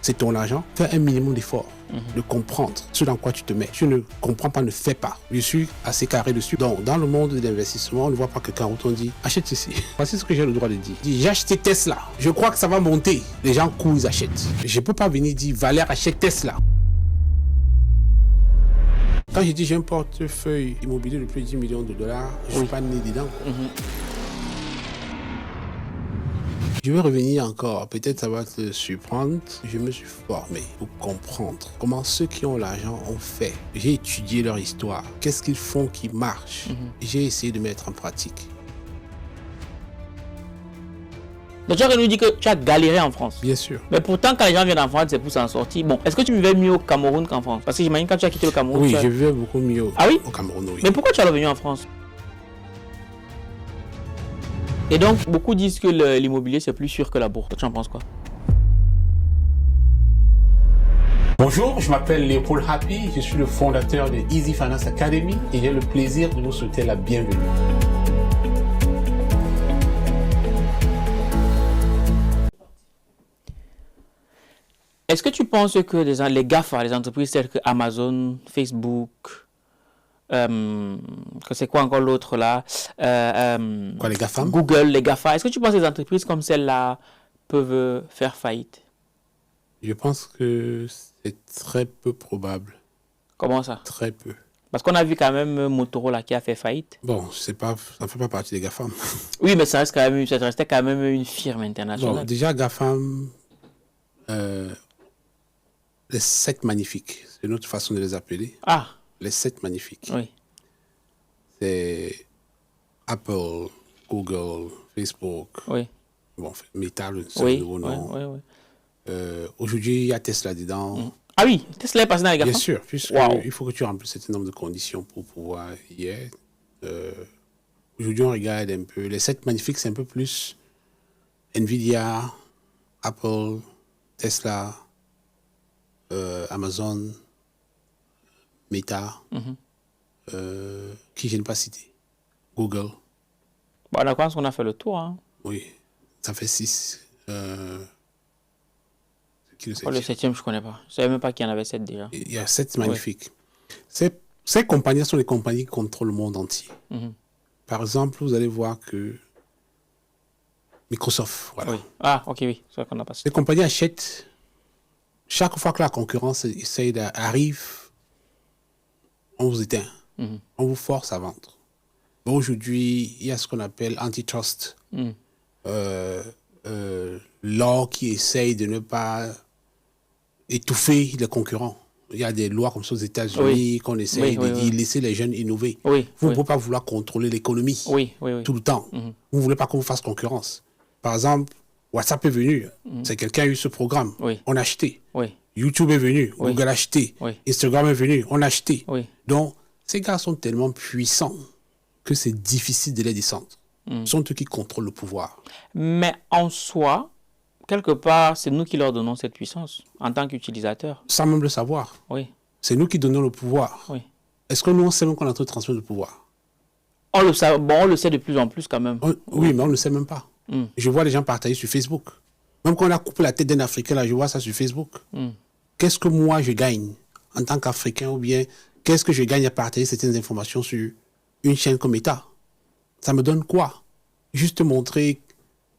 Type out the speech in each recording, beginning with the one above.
c'est ton argent, fais un minimum d'effort de comprendre ce dans quoi tu te mets. Tu ne comprends pas, ne fais pas. Je suis assez carré dessus. Donc, dans le monde de l'investissement, on ne voit pas quelqu'un où on dit achète ceci. Voici ce que j'ai le droit de dire. J'ai acheté Tesla. Je crois que ça va monter. Les gens courent, ils achètent. Je ne peux pas venir dire Valère achète Tesla. Quand je dis j'ai un portefeuille immobilier de plus de 10 millions de dollars, je ne suis pas né dedans. Je vais revenir encore, peut-être ça va te surprendre. Je me suis formé pour comprendre comment ceux qui ont l'argent ont fait. J'ai étudié leur histoire. Qu'est-ce qu'ils font qui marche? J'ai essayé de mettre en pratique. Donc tu as nous dit que tu as galéré en France. Bien sûr. Mais pourtant, quand les gens viennent en France, c'est pour s'en sortir. Bon, est-ce que tu vivais mieux au Cameroun qu'en France? Parce que j'imagine quand tu as quitté le Cameroun. Oui, je vivais beaucoup mieux au Cameroun. Oui. Mais pourquoi tu es revenu en France? Et donc, beaucoup disent que l'immobilier, c'est plus sûr que la bourse. Tu en penses quoi? Bonjour, je m'appelle Léopold Happy, je suis le fondateur de Easy Finance Academy et j'ai le plaisir de vous souhaiter la bienvenue. Est-ce que tu penses que les GAFA, les entreprises telles que Amazon, Facebook, que c'est quoi encore l'autre là, Quoi, les GAFAM? Google, les GAFA, est-ce que tu penses que les entreprises comme celle-là peuvent faire faillite? Je pense que c'est très peu probable. Comment ça? Très peu. Parce qu'on a vu quand même Motorola qui a fait faillite. Bon, ça ne fait pas partie des GAFAM. Oui, mais ça restait quand même une firme internationale. Bon, déjà GAFAM, les 7 magnifiques, c'est une autre façon de les appeler. Ah. Les 7 magnifiques. Oui. C'est Apple, Google, Facebook. Oui. Bon, Meta, c'est le nouveau nom. Oui. Aujourd'hui, il y a Tesla dedans. Ah oui, Tesla est passé dans les GAFA? Bien sûr, puisque il faut que tu remplisses un certain nombre de conditions pour pouvoir y être. Aujourd'hui, on regarde un peu. Les 7 magnifiques, c'est un peu plus Nvidia, Apple, Tesla, Amazon, Meta, qui je n'ai pas cité, Google. Bon, je pense qu'on a fait le tour. Hein. Oui, ça fait 6. Le 7e, je ne connais pas. Je ne savais même pas qu'il y en avait 7 déjà. Il y a 7 magnifiques. Ces compagnies sont les compagnies qui contrôlent le monde entier. Par exemple, vous allez voir que Microsoft, voilà. Oui. Ah, ok, oui, c'est vrai qu'on a passé. Les compagnies achètent. Chaque fois que la concurrence arrive, on vous éteint. On vous force à vendre. Bon, aujourd'hui, il y a ce qu'on appelle antitrust. Law qui essaye de ne pas étouffer les concurrents. Il y a des lois comme ça aux États-Unis qu'on essaye de dire laisser les jeunes innover. Vous ne pouvez pas vouloir contrôler l'économie tout le temps. Vous ne voulez pas qu'on vous fasse concurrence. Par exemple, WhatsApp est venu. C'est quelqu'un a eu ce programme. On a acheté. YouTube est venu. Google a acheté. Instagram est venu. On a acheté. Donc, ces gars sont tellement puissants que c'est difficile de les descendre. Ce sont eux qui contrôlent le pouvoir. Mais en soi, quelque part, c'est nous qui leur donnons cette puissance en tant qu'utilisateurs. Sans même le savoir. C'est nous qui donnons le pouvoir. Est-ce que nous, on sait même qu'on est en train de transmettre le pouvoir? On le sait de plus en plus quand même. Oui, mais on ne le sait même pas. Je vois les gens partager sur Facebook. Même quand on a coupé la tête d'un Africain, là, je vois ça sur Facebook. Qu'est-ce que moi, je gagne en tant qu'Africain ou bien qu'est-ce que je gagne à partager certaines informations sur une chaîne comme État? Ça me donne quoi? Juste montrer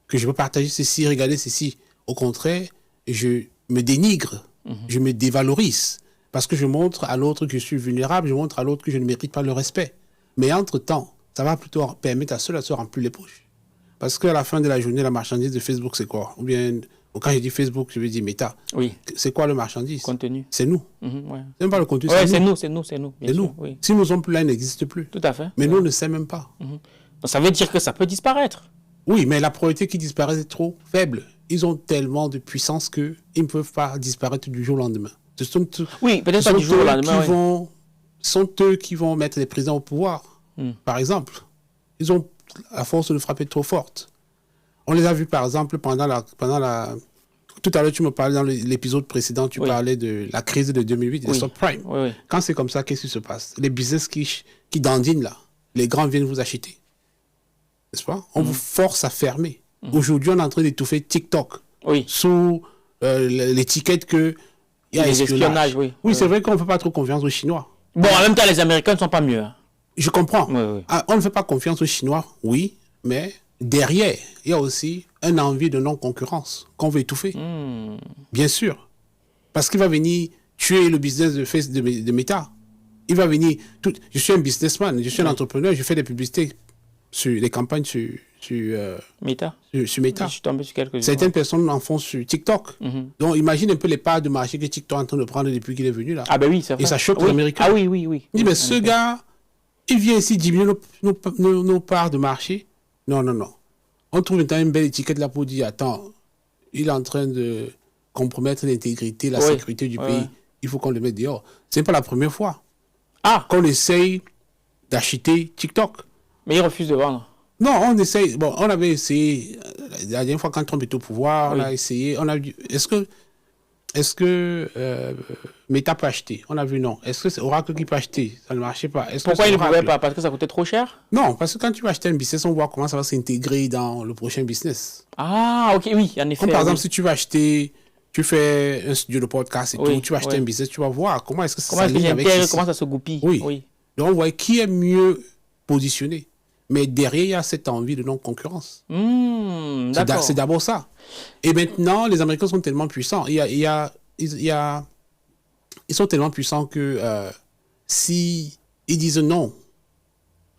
que je peux partager ceci, regarder ceci. Au contraire, je me dénigre, je me dévalorise. Parce que je montre à l'autre que je suis vulnérable, je montre à l'autre que je ne mérite pas le respect. Mais entre-temps, ça va plutôt permettre à ceux de se remplir les poches. Parce qu'à la fin de la journée, la marchandise de Facebook, c'est quoi? Ou bien, quand je dis Facebook, je veux dire Meta. C'est quoi le marchandise? Contenu. C'est nous. C'est même pas le contenu, c'est nous. C'est nous. C'est nous. Si nous ne sommes plus là, il n'existe plus. Tout à fait. Mais nous, on ne sait même pas. Donc, ça veut dire que ça peut disparaître. Oui, mais la probabilité qu'ils disparaissent est trop faible. Ils ont tellement de puissance qu'ils ne peuvent pas disparaître du jour au lendemain. Peut-être pas du jour au lendemain. Ce sont eux qui vont mettre les présidents au pouvoir. Par exemple, ils ont la force de frapper trop forte. On les a vus, par exemple, pendant la... Tout à l'heure, tu me parlais dans l'épisode précédent, tu parlais de la crise de 2008, des subprimes. Quand c'est comme ça, qu'est-ce qui se passe? Les business qui dandinent là, les grands viennent vous acheter. N'est-ce pas? On vous force à fermer. Aujourd'hui, on est en train d'étouffer TikTok sous l'étiquette que il y a espionnage. Oui, oui, c'est vrai qu'on ne fait pas trop confiance aux Chinois. Bon, en même temps, les Américains ne sont pas mieux. Hein. Je comprends. Oui. Ah, on ne fait pas confiance aux Chinois, oui, mais derrière, il y a aussi un envie de non-concurrence qu'on veut étouffer. Bien sûr. Parce qu'il va venir tuer le business de Meta. Il va venir... Je suis un businessman, je suis un entrepreneur, je fais des publicités sur des campagnes sur Meta. Sur Meta. Je suis tombé sur quelques-uns. Certaines personnes en font sur TikTok. Donc imagine un peu les parts de marché que TikTok est en train de prendre depuis qu'il est venu là. Ah ben oui, c'est vrai. Et ça choque les Américains. Ah oui. Il dit, mais ce gars, il vient ici diminuer nos parts de marché. Non. On trouve maintenant une belle étiquette là pour dire, attends, il est en train de compromettre l'intégrité, la sécurité du pays. Il faut qu'on le mette dehors. Ce n'est pas la première fois qu'on essaye d'acheter TikTok. Mais il refuse de vendre. Non, on essaye. Bon, on avait essayé la dernière fois quand Trump était au pouvoir, on a essayé. Est-ce que Meta peut acheter? On a vu non. Est-ce que c'est Oracle qui peut acheter? Ça ne marchait pas. Pourquoi il ne pouvait pas? Parce que ça coûtait trop cher? Non, parce que quand tu vas acheter un business, on voit comment ça va s'intégrer dans le prochain business. Ah, ok, oui, en effet. Comme par exemple, si tu vas acheter, tu fais un studio de podcast et tout, tu vas acheter un business, tu vas voir comment est-ce que ça s'aligne avec ici. Comment ça se goupille. Oui. Donc on voit qui est mieux positionné. Mais derrière, il y a cette envie de non-concurrence. C'est d'abord ça. Et maintenant, les Américains sont tellement puissants. Ils sont tellement puissants que si ils disent non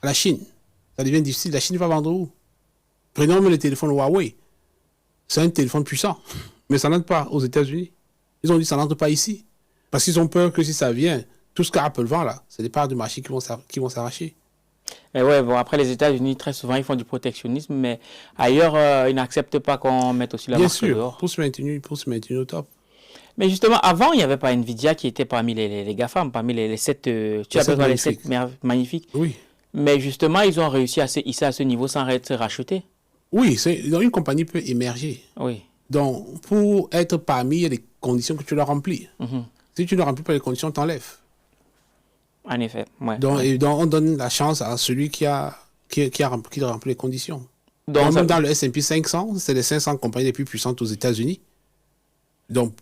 à la Chine, ça devient difficile. La Chine va vendre où? Prenons le téléphone Huawei. C'est un téléphone puissant. Mais ça n'entre pas aux États-Unis. Ils ont dit que ça n'entre pas ici. Parce qu'ils ont peur que si ça vient, tout ce qu'Apple vend là, c'est des parts de marché qui vont s'arracher. Mais ouais, bon, après les États-Unis, très souvent, ils font du protectionnisme, mais ailleurs, ils n'acceptent pas qu'on mette aussi la marque dehors. Pour se maintenir au top. Mais justement, avant, il n'y avait pas Nvidia qui était parmi les GAFAM, parmi les 7, tu appelles les 7 magnifiques. Oui. Mais justement, ils ont réussi à se hisser à ce niveau sans être rachetés. Oui, une compagnie peut émerger. Oui. Donc, pour être parmi, il y a des conditions que tu dois remplir. Si tu ne remplis pas les conditions, t'enlèves. En effet, ouais. Donc, on donne la chance à celui qui remplit les conditions. Donc même dans le S&P 500, c'est les 500 compagnies les plus puissantes aux États-Unis. Donc,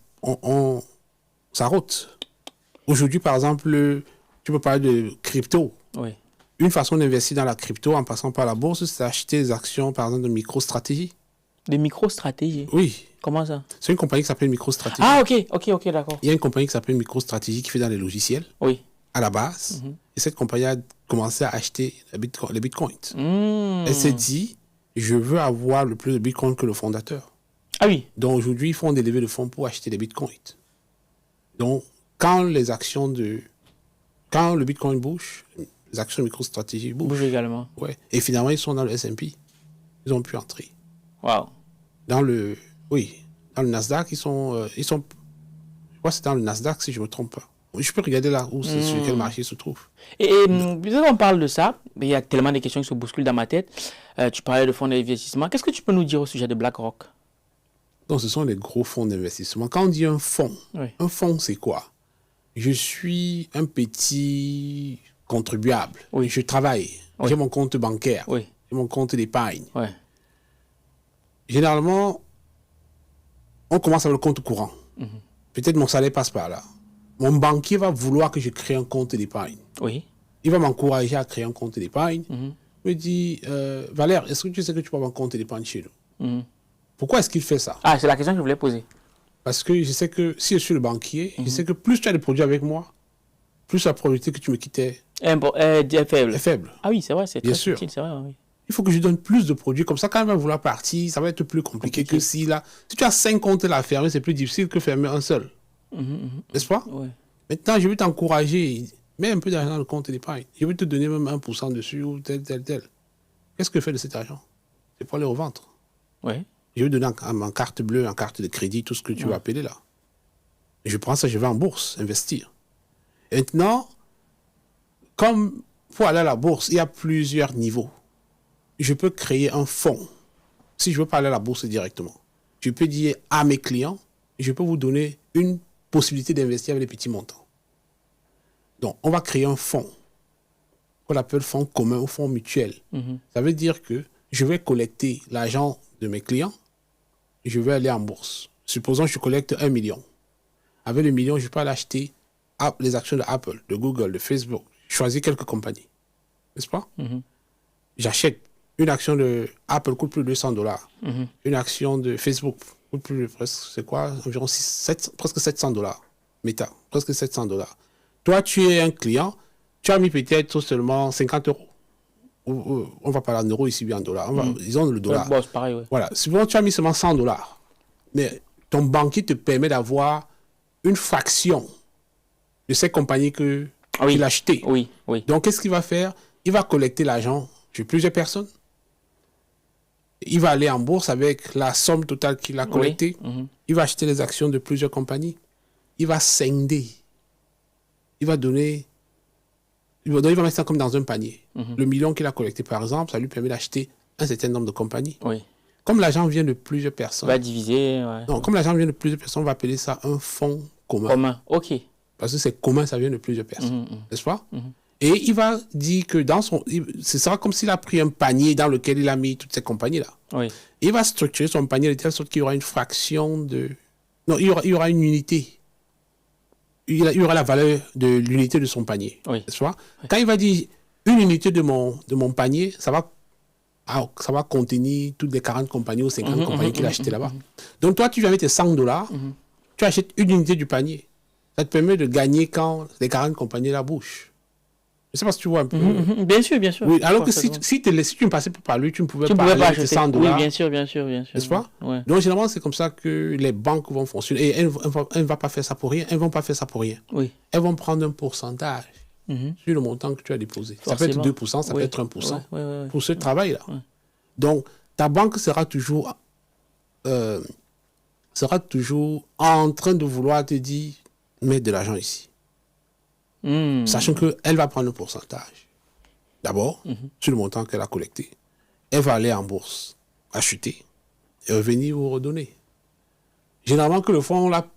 ça rote. Aujourd'hui, par exemple, tu peux parler de crypto. Oui. Une façon d'investir dans la crypto en passant par la bourse, c'est d'acheter des actions, par exemple, de MicroStrategy. De MicroStrategy? Oui. Comment ça? C'est une compagnie qui s'appelle MicroStrategy. Ah, ok, d'accord. Il y a une compagnie qui s'appelle MicroStrategy qui fait dans les logiciels. Oui. À la base. Et cette compagnie a commencé à acheter les bitcoins. Elle s'est dit, je veux avoir le plus de bitcoins que le fondateur. Ah oui. Donc aujourd'hui, ils font des levées de fonds pour acheter des bitcoins. Donc, quand le bitcoin bouge, les actions de MicroStrategy bougent également. Ouais. Et finalement, ils sont dans le S&P. Ils ont pu entrer. Wow. Dans le Nasdaq, ils sont je crois que c'est dans le Nasdaq si je ne me trompe pas. Je peux regarder là où sur quel marché il se trouve. Et puisque on parle de ça, il y a tellement de questions qui se bousculent dans ma tête. Tu parlais de fonds d'investissement. Qu'est-ce que tu peux nous dire au sujet de BlackRock? Donc, ce sont les gros fonds d'investissement. Quand on dit un fonds, un fonds, c'est quoi? Je suis un petit contribuable. Oui. Je travaille. Oui. J'ai mon compte bancaire. Oui. J'ai mon compte d'épargne. Oui. Généralement, on commence avec le compte courant. Peut-être mon salaire passe par là. Mon banquier va vouloir que je crée un compte d'épargne. Oui. Il va m'encourager à créer un compte d'épargne. Il me dit, Valère, est-ce que tu sais que tu peux avoir un compte d'épargne chez nous? Pourquoi est-ce qu'il fait ça? Ah, c'est la question que je voulais poser. Parce que je sais que si je suis le banquier, je sais que plus tu as de produits avec moi, plus la probabilité que tu me quittes est faible. Ah oui, c'est vrai, c'est bien très sûr. Utile, c'est vrai, oui. Il faut que je donne plus de produits. Comme ça, quand il va vouloir partir, ça va être plus compliqué que si là. Si tu as 5 comptes à fermer, c'est plus difficile que fermer un seul. N'est-ce pas? Ouais. Maintenant, je vais t'encourager. Mets un peu d'argent dans le compte d'épargne. Je vais te donner même 1% dessus ou tel. Qu'est-ce que je fais de cet argent? C'est pour le revendre. Ouais. Je vais donner en carte bleue, en carte de crédit, tout ce que tu veux appeler là. Et je prends ça, je vais en bourse, investir. Et maintenant, comme pour aller à la bourse, il y a plusieurs niveaux. Je peux créer un fonds. Si je veux pas aller à la bourse directement, je peux dire à mes clients, je peux vous donner une possibilité d'investir avec des petits montants. Donc, on va créer un fonds qu'on appelle fonds commun ou fonds mutuel. Ça veut dire que je vais collecter l'argent de mes clients et je vais aller en bourse. Supposons que je collecte 1 million. Avec le million, je peux aller acheter les actions de Apple, de Google, de Facebook. Choisir quelques compagnies. N'est-ce pas? J'achète une action de Apple coûte plus de $200. Une action de Facebook coûte plus de environ presque $700. Meta, presque $700. Toi, tu es un client, tu as mis peut-être seulement 50 euros. On va parler en euros ici, bien en dollars. Disons le dollar. Bon, c'est pareil, ouais. Voilà. Souvent, tu as mis seulement $100. Mais ton banquier te permet d'avoir une fraction de ces compagnies qu'il a achetées. Oui, oui. Donc, qu'est-ce qu'il va faire? Il va collecter l'argent chez plusieurs personnes. Il va aller en bourse avec la somme totale qu'il a collectée. Il va acheter les actions de plusieurs compagnies. Il va scinder. Il va mettre ça comme dans un panier. Le million qu'il a collecté, par exemple, ça lui permet d'acheter un certain nombre de compagnies. Oui. Comme l'argent vient de plusieurs personnes. Va diviser. Ouais. Non, comme l'argent vient de plusieurs personnes, on va appeler ça un fonds commun. Commun, ok. Parce que c'est commun, ça vient de plusieurs personnes. N'est-ce pas? Et il va dire que ce sera comme s'il a pris un panier dans lequel il a mis toutes ces compagnies-là. Oui. Il va structurer son panier de telle sorte qu'il y aura une fraction de... Non, il y aura une unité. Il y aura la valeur de l'unité de son panier. Oui. N'est-ce pas? Oui. Quand il va dire une unité de mon panier, ça va contenir toutes les 40 compagnies ou 50 compagnies qu'il a achetées là-bas. Donc toi, tu viens avec tes $100, tu achètes une unité du panier. Ça te permet de gagner quand les 40 compagnies la bouchent. Je ne sais pas si tu vois un peu. Bien sûr, bien sûr. Oui, alors que si tu ne passais pas par lui, tu ne pouvais pas acheter $100. Oui, bien sûr. N'est-ce pas? Ouais. Donc, généralement, c'est comme ça que les banques vont fonctionner. Et elles ne vont pas faire ça pour rien. Elles ne vont pas faire ça pour rien. Oui. Elles vont prendre un pourcentage sur le montant que tu as déposé. Forcément. Ça peut être 2%, ça peut être 1% pour ce travail-là. Ouais. Donc, ta banque sera toujours en train de vouloir te dire, mets de l'argent ici. Sachant qu'elle va prendre un pourcentage. D'abord, sur le montant qu'elle a collecté. Elle va aller en bourse, acheter, et revenir vous redonner. Généralement, que le fonds là,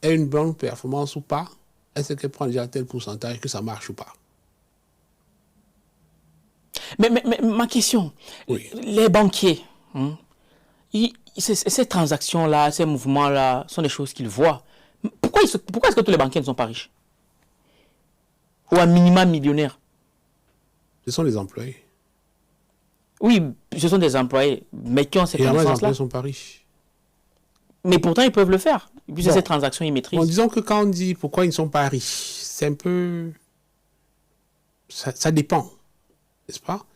ait une bonne performance ou pas, elle sait qu'elle prend déjà tel pourcentage, que ça marche ou pas. Mais ma question, les banquiers, ces transactions-là, ces mouvements-là, sont des choses qu'ils voient. Pourquoi est-ce que tous les banquiers ne sont pas riches? Ou un minimum millionnaire? Ce sont les employés. Oui, ce sont des employés, mais qui ont ces connaissances-là. Les employés ne sont pas riches. Mais pourtant, ils peuvent le faire. Puisque ces transactions, ils maîtrisent. Disons que quand on dit pourquoi ils ne sont pas riches, c'est un peu... Ça dépend, n'est-ce pas?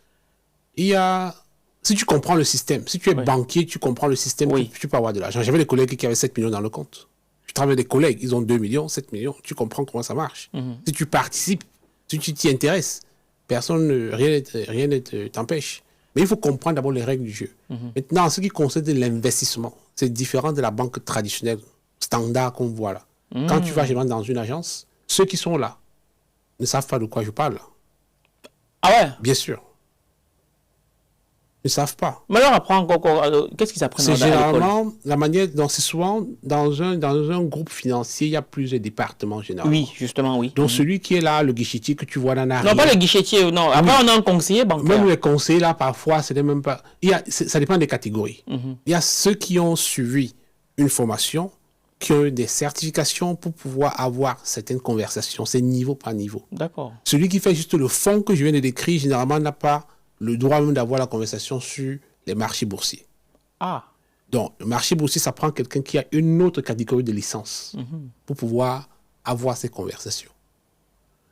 Si tu comprends le système, si tu es banquier, tu comprends le système, tu peux avoir de l'argent. J'avais des collègues qui avaient 7 millions dans le compte. Je travaille avec des collègues, ils ont 2 millions, 7 millions. Tu comprends comment ça marche. Si tu participes, si tu t'y intéresses, rien ne t'empêche. Mais il faut comprendre d'abord les règles du jeu. Maintenant, en ce qui concerne l'investissement, c'est différent de la banque traditionnelle, standard qu'on voit là. Quand tu vas dans une agence, ceux qui sont là ne savent pas de quoi je parle. Ah ouais? Bien sûr. Ils ne savent pas. Mais alors, apprend qu'est-ce qu'ils apprennent? C'est généralement la manière dont c'est souvent dans un groupe financier, il y a plusieurs départements généralement. Oui, justement, oui. Donc celui qui est là, le guichetier que tu vois dans l'arrière. Non, pas le guichetier, non. Après, on a un conseiller bancaire. Même les conseillers, là, parfois, c'est même pas... ça dépend des catégories. Il y a ceux qui ont suivi une formation, qui ont eu des certifications pour pouvoir avoir certaines conversations. C'est niveau par niveau. D'accord. Celui qui fait juste le fond que je viens de décrire, généralement, n'a pas le droit même d'avoir la conversation sur les marchés boursiers. Ah. Donc, le marché boursier, ça prend quelqu'un qui a une autre catégorie de licence pour pouvoir avoir ces conversations.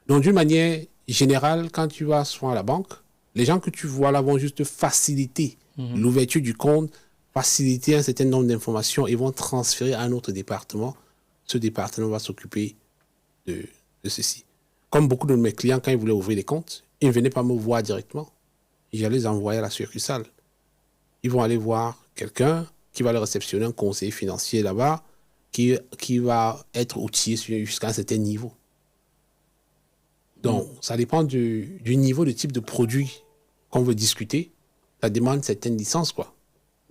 Donc, d'une manière générale, quand tu vas souvent à la banque, les gens que tu vois là vont juste faciliter l'ouverture du compte, faciliter un certain nombre d'informations et vont transférer à un autre département. Ce département va s'occuper de ceci. Comme beaucoup de mes clients, quand ils voulaient ouvrir des comptes, ils ne venaient pas me voir directement. J'allais les envoyer à la succursale. Ils vont aller voir quelqu'un qui va les réceptionner, un conseiller financier là-bas, qui va être outillé jusqu'à un certain niveau. Donc, ça dépend du niveau, du type de produit qu'on veut discuter. Ça demande certaines licences, quoi.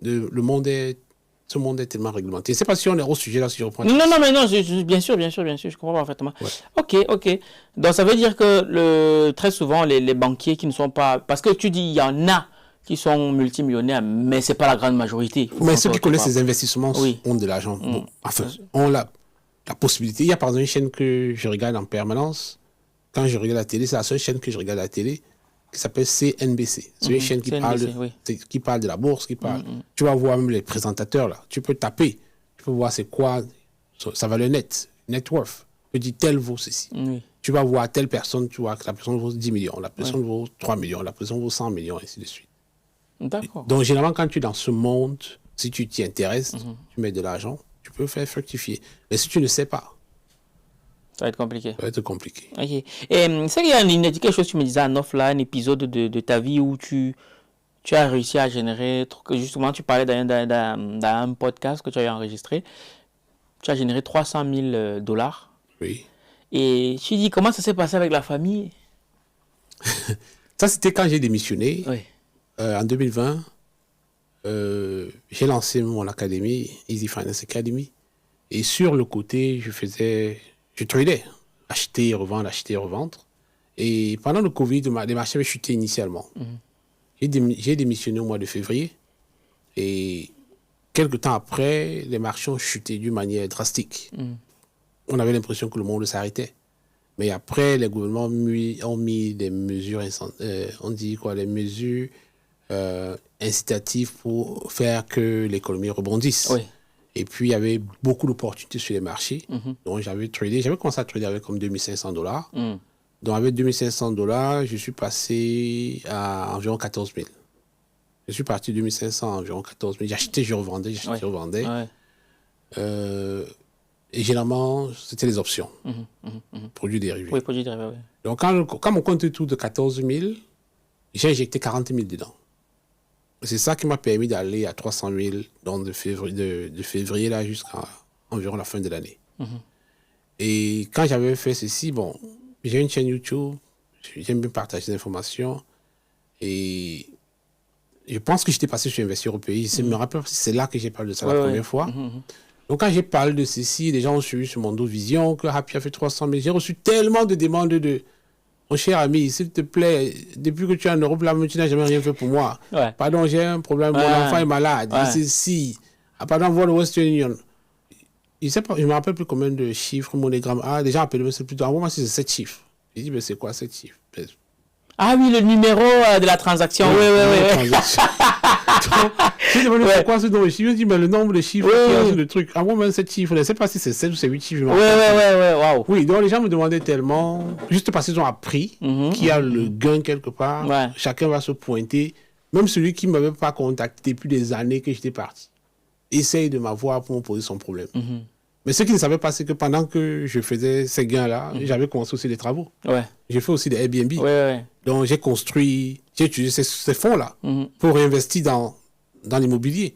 Ce monde est tellement réglementé. Je ne sais pas si on est au sujet là, si je reprends. Non, mais non, bien sûr, je comprends parfaitement. Ouais. Ok. Donc, ça veut dire que très souvent, les banquiers qui ne sont pas... Parce que tu dis, il y en a qui sont multimillionnaires, mais ce n'est pas la grande majorité. Mais ceux qui connaissent ces investissements oui. ont de l'argent. Bon, enfin, ont la possibilité. Il y a par exemple une chaîne que je regarde en permanence. Quand je regarde la télé, c'est la seule chaîne que je regarde à la télé, qui s'appelle CNBC. C'est une chaîne qui, qui parle de la bourse, qui parle. Tu vas voir même les présentateurs là. Tu peux taper. Tu peux voir c'est quoi sa valeur nette, net worth. Tu dis tel vaut ceci. Tu vas voir telle personne, tu vois que la personne vaut 10 millions, la personne vaut 3 millions, la personne vaut 100 millions, et ainsi de suite. D'accord. Donc, généralement, quand tu es dans ce monde, si tu t'y intéresses, tu mets de l'argent, tu peux faire fructifier. Mais si tu ne sais pas, ça va être compliqué. Ça va être compliqué. Ok. Et c'est qu'il y a quelque chose que tu me disais en off là, un épisode de ta vie où tu as réussi à générer, justement, tu parlais dans un podcast que tu as enregistré, tu as généré 300 000 dollars. Oui. Et tu dis, comment ça s'est passé avec la famille? Ça, c'était quand j'ai démissionné. Oui. En 2020, j'ai lancé mon académie, Easy Finance Academy. Et sur le côté, je tradais, acheter et revendre. Et pendant le Covid, les marchés avaient chuté initialement. J'ai démissionné au mois de février. Et quelques temps après, les marchés ont chuté d'une manière drastique. On avait l'impression que le monde s'arrêtait. Mais après, les gouvernements ont mis des mesures, des mesures incitatives pour faire que l'économie rebondisse. Oui. Et puis, il y avait beaucoup d'opportunités sur les marchés. Donc, j'avais commencé à trader avec comme 2500 dollars. Donc, avec 2500 dollars, je suis passé à environ 14 000. Je suis parti de 2500 à environ 14 000. J'achetais, je revendais, je revendais. Ouais. Et généralement, c'était les options. Produits dérivés. Oui, produits dérivés, oui. Donc, quand mon compte est tout de 14 000, j'ai injecté 40 000 dedans. C'est ça qui m'a permis d'aller à 300 000 donc de février là, jusqu'à environ la fin de l'année. Et quand j'avais fait ceci, bon, j'ai une chaîne YouTube, j'aime bien partager des informations. Et je pense que j'étais passé sur Investir au pays. Je me rappelle si c'est là que j'ai parlé de ça la première fois. Donc, quand j'ai parlé de ceci, les gens ont suivi sur mon dos Vision, que Happy a fait 300 000. J'ai reçu tellement de demandes de mon cher ami, s'il te plaît, depuis que tu es en Europe, là, tu n'as jamais rien fait pour moi. Ouais. Pardon, j'ai un problème, mon enfant est malade. Ceci. Pardon, voir le Western Union. Je ne me rappelle plus combien de chiffres, monogrammes. Les gens appellent, c'est plutôt, moi, c'est 7 chiffres. J'ai dit, mais c'est quoi 7 chiffres? Ah oui, le numéro de la transaction. Oui. Je me demande pourquoi ce nombre de chiffres. Je dis, mais le nombre de chiffres qui est sur le truc. Moi, même 7 chiffres, je ne sais pas si c'est 7 ou c'est 8 chiffres. Waouh. Oui, donc les gens me demandaient tellement, juste parce qu'ils ont appris qu'il y a le gain quelque part. Chacun va se pointer. Même celui qui ne m'avait pas contacté depuis des années que j'étais parti, essaye de m'avoir pour me poser son problème. Mais ce qu'ils ne savaient pas, c'est que pendant que je faisais ces gains-là, j'avais commencé aussi des travaux. J'ai fait aussi des Airbnb. Donc, j'ai utilisé ces fonds-là pour réinvestir dans l'immobilier.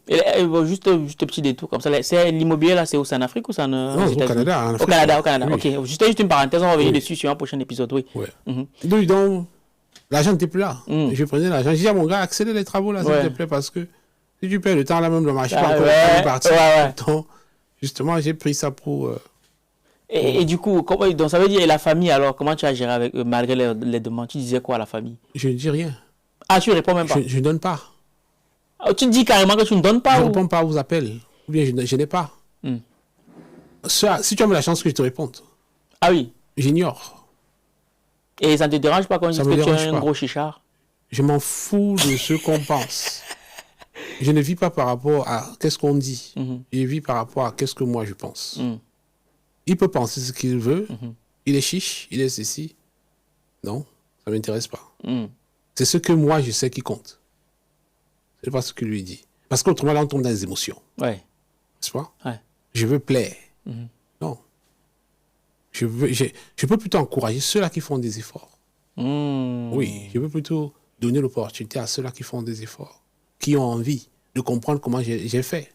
Juste petit détour comme ça. C'est l'immobilier, là, c'est en Afrique ou c'est non, au Canada. Au Canada. Oui. Ok, juste une parenthèse, on va revenir dessus sur un prochain épisode. Oui. Donc, l'argent n'était plus là. Je prenais l'argent. Je dis à mon gars, accélère les travaux, là, s'il te plaît, parce que si tu perds le temps, là, même le marché pas encore parti. Donc, justement, j'ai pris ça pour... Et du coup, donc ça veut dire, et la famille, alors, comment tu as géré avec eux, malgré les demandes? Tu disais quoi à la famille? Je ne dis rien. Ah, tu ne réponds même pas? Je ne donne pas. Tu dis carrément que tu ne donnes pas? Je ne réponds pas aux appels. Ou bien je n'ai pas. Si tu as la chance que je te réponde. Ah oui? J'ignore. Et ça ne te dérange pas quand on dit que tu es un gros chichard? Je m'en fous de ce qu'on pense. Je ne vis pas par rapport à qu'est-ce qu'on dit. Je vis par rapport à qu'est-ce que moi je pense. Il peut penser ce qu'il veut. Il est chiche, il est ceci. Non, ça ne m'intéresse pas. C'est ce que moi je sais qui compte. C'est pas ce que lui dit. Parce qu'autrement, là, on tombe dans les émotions. N'est-ce pas? Je veux plaire. Non. Je peux plutôt encourager ceux-là qui font des efforts. Oui, je veux plutôt donner l'opportunité à ceux-là qui font des efforts, qui ont envie de comprendre comment j'ai fait.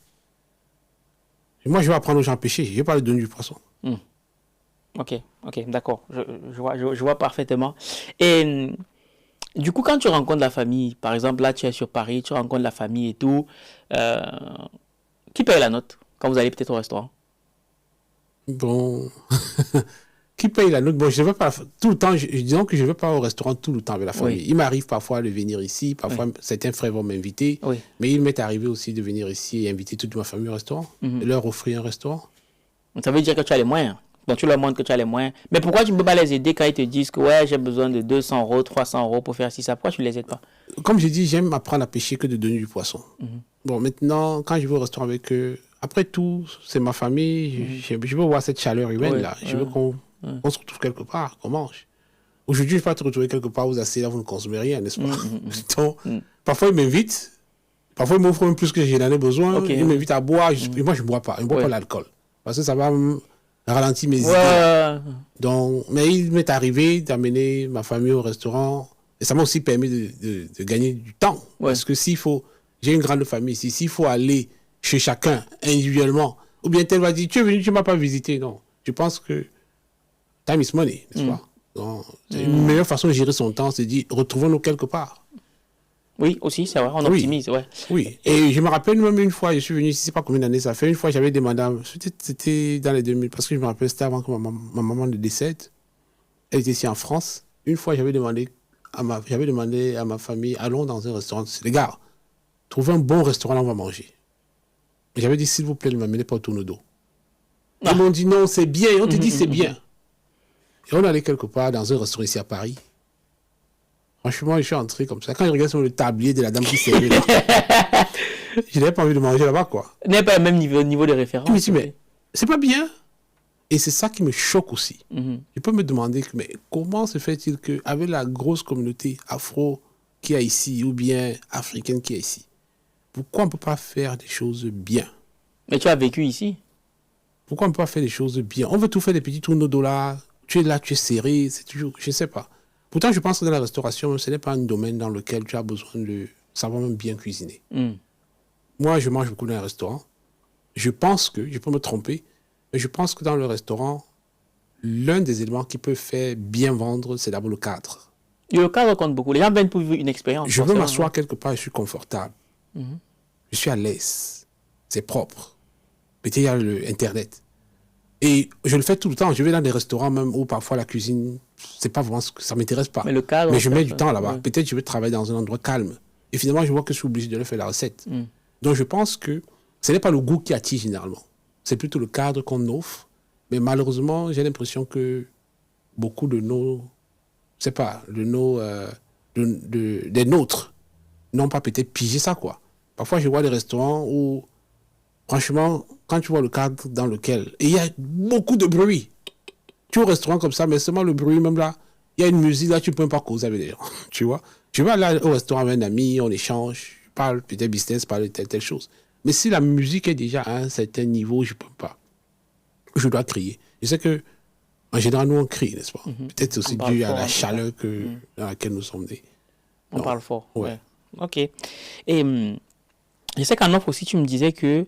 Et moi, je vais apprendre aux gens à pêcher. Je ne vais pas leur donner du poisson. Ok, d'accord. Je vois parfaitement. Et du coup, quand tu rencontres la famille, par exemple, là, tu es sur Paris, tu rencontres la famille et tout, qui paye la note quand vous allez peut-être au restaurant? Bon, Qui paye la note? Bon, je ne vais pas tout le temps, disons que je ne vais pas au restaurant tout le temps avec la famille. Oui. Il m'arrive parfois de venir ici, parfois certains frères vont m'inviter, mais il m'est arrivé aussi de venir ici et inviter toute ma famille au restaurant, et leur offrir un restaurant. Ça veut dire que tu as les moyens. Donc tu leur montres que tu as les moyens. Mais pourquoi tu ne peux pas les aider quand ils te disent que ouais, j'ai besoin de 200 €, 300 € pour faire ci, ça? Pourquoi tu ne les aides pas? Comme je dis, j'aime apprendre à pêcher que de donner du poisson. Bon, maintenant, quand je vais au restaurant avec eux, après tout, c'est ma famille, je veux voir cette chaleur humaine-là. Je veux qu'on se retrouve quelque part, qu'on mange. Aujourd'hui, je ne vais pas te retrouver quelque part, vous asseyez là, vous ne consommez rien, n'est-ce pas? Donc, parfois, ils m'invitent. Parfois, ils m'offrent même plus que j'en ai besoin. Ils m'invitent à boire. Moi, je ne bois pas. Je ne bois pas l'alcool. Parce que ça va me ralentir mes idées. Donc, mais il m'est arrivé d'amener ma famille au restaurant. Et ça m'a aussi permis de gagner du temps. Parce que s'il faut... J'ai une grande famille ici. S'il faut aller chez chacun individuellement, ou bien tel va dire, tu es venu, tu ne m'as pas visité. Non. Je pense que time is money, n'est-ce pas? Donc, c'est une meilleure façon de gérer son temps, c'est de dire, retrouvons-nous quelque part. Oui, aussi, c'est vrai, on optimise, Oui, et je me rappelle même une fois, je suis venu ici, je ne sais pas combien d'années ça fait, une fois j'avais demandé, c'était dans les 2000, parce que je me rappelle, c'était avant que ma maman ne décède, elle était ici en France, une fois j'avais demandé à ma famille, allons dans un restaurant, les gars, trouvez un bon restaurant, là on va manger. Et j'avais dit, s'il vous plaît, ne m'amenez pas au tourne-dos. Ils m'ont dit, non, c'est bien, et on te dit, c'est bien. Et on allait quelque part dans un restaurant ici à Paris. Franchement, je suis entré comme ça. Quand je regarde sur le tablier de la dame qui servait là, je n'avais pas envie de manger là-bas, quoi. N'est pas le même niveau de référence. Je me dis, mais c'est pas bien. Et c'est ça qui me choque aussi. Je peux me demander, mais comment se fait-il qu'avec la grosse communauté afro qu'il y a ici, ou bien africaine qu'il y a ici, pourquoi on ne peut pas faire des choses bien? Mais tu as vécu ici. Pourquoi on ne peut pas faire des choses bien? On veut tout faire des petits tours de dollars. Tu es là, tu es serré, c'est toujours... Je ne sais pas. Pourtant, je pense que dans la restauration, ce n'est pas un domaine dans lequel tu as besoin de savoir même bien cuisiner. Moi, je mange beaucoup dans un restaurant. Je pense que, je peux me tromper, mais je pense que dans le restaurant, l'un des éléments qui peut faire bien vendre, c'est d'abord le cadre. Et le cadre compte beaucoup. Les gens viennent pour vivre une expérience. Je veux m'asseoir quelque part, je suis confortable. Je suis à l'aise. C'est propre. Peut-être il y a l'Internet. Et je le fais tout le temps. Je vais dans des restaurants même où parfois la cuisine, c'est pas vraiment ce que ça m'intéresse pas. Mais le cadre. Mais je mets du temps là-bas. Peut-être je vais travailler dans un endroit calme. Et finalement, je vois que je suis obligé de leur faire la recette. Donc je pense que ce n'est pas le goût qui attire généralement. C'est plutôt le cadre qu'on offre. Mais malheureusement, j'ai l'impression que beaucoup de nos, c'est pas, des nôtres n'ont pas peut-être pigé ça, quoi. Parfois, je vois des restaurants où, franchement, quand tu vois le cadre dans lequel... Et il y a beaucoup de bruit. Tu es au restaurant comme ça, mais seulement le bruit, même là, il y a une musique, là, tu ne peux pas causer avec les gens. Tu vois? Je vais aller au restaurant avec un ami, on échange, je parle peut-être business, parle de telle chose. Mais si la musique est déjà à un certain niveau, je ne peux pas. Je dois crier. Je sais que, en général, nous, on crie, n'est-ce pas? Peut-être aussi dû à la chaleur dans laquelle nous sommes nés. On parle fort. Ouais. Ok. Et je sais qu'en offre aussi, tu me disais que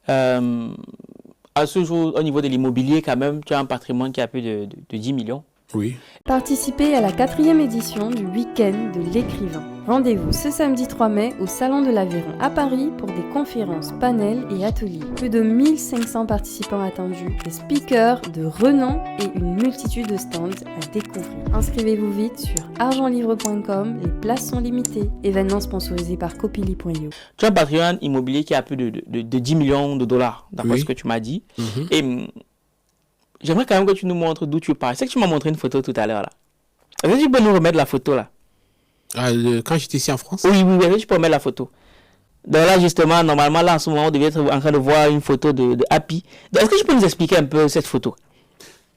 à ce jour, au niveau de l'immobilier, quand même, tu as un patrimoine qui a plus de 10 millions. Oui. Participez à la 4e édition du Week-end de l'écrivain. Rendez-vous ce samedi 3 mai au Salon de l'Aveyron à Paris pour des conférences, panels et ateliers. Plus de 1500 participants attendus, des speakers de renom et une multitude de stands à découvrir. Inscrivez-vous vite sur argentlivre.com, les places sont limitées. Événement sponsorisé par Copili.io. Tu as un patrimoine immobilier qui a plus de 10 millions de dollars, d'après ce que tu m'as dit. Et j'aimerais quand même que tu nous montres d'où tu pars. C'est que tu m'as montré une photo tout à l'heure là. Est-ce que tu peux nous remettre la photo là? Quand j'étais ici en France? Oui, est-ce que tu peux remettre la photo? Donc là, justement, normalement, là, en ce moment, on devait être en train de voir une photo de Happy. Donc, est-ce que tu peux nous expliquer un peu cette photo?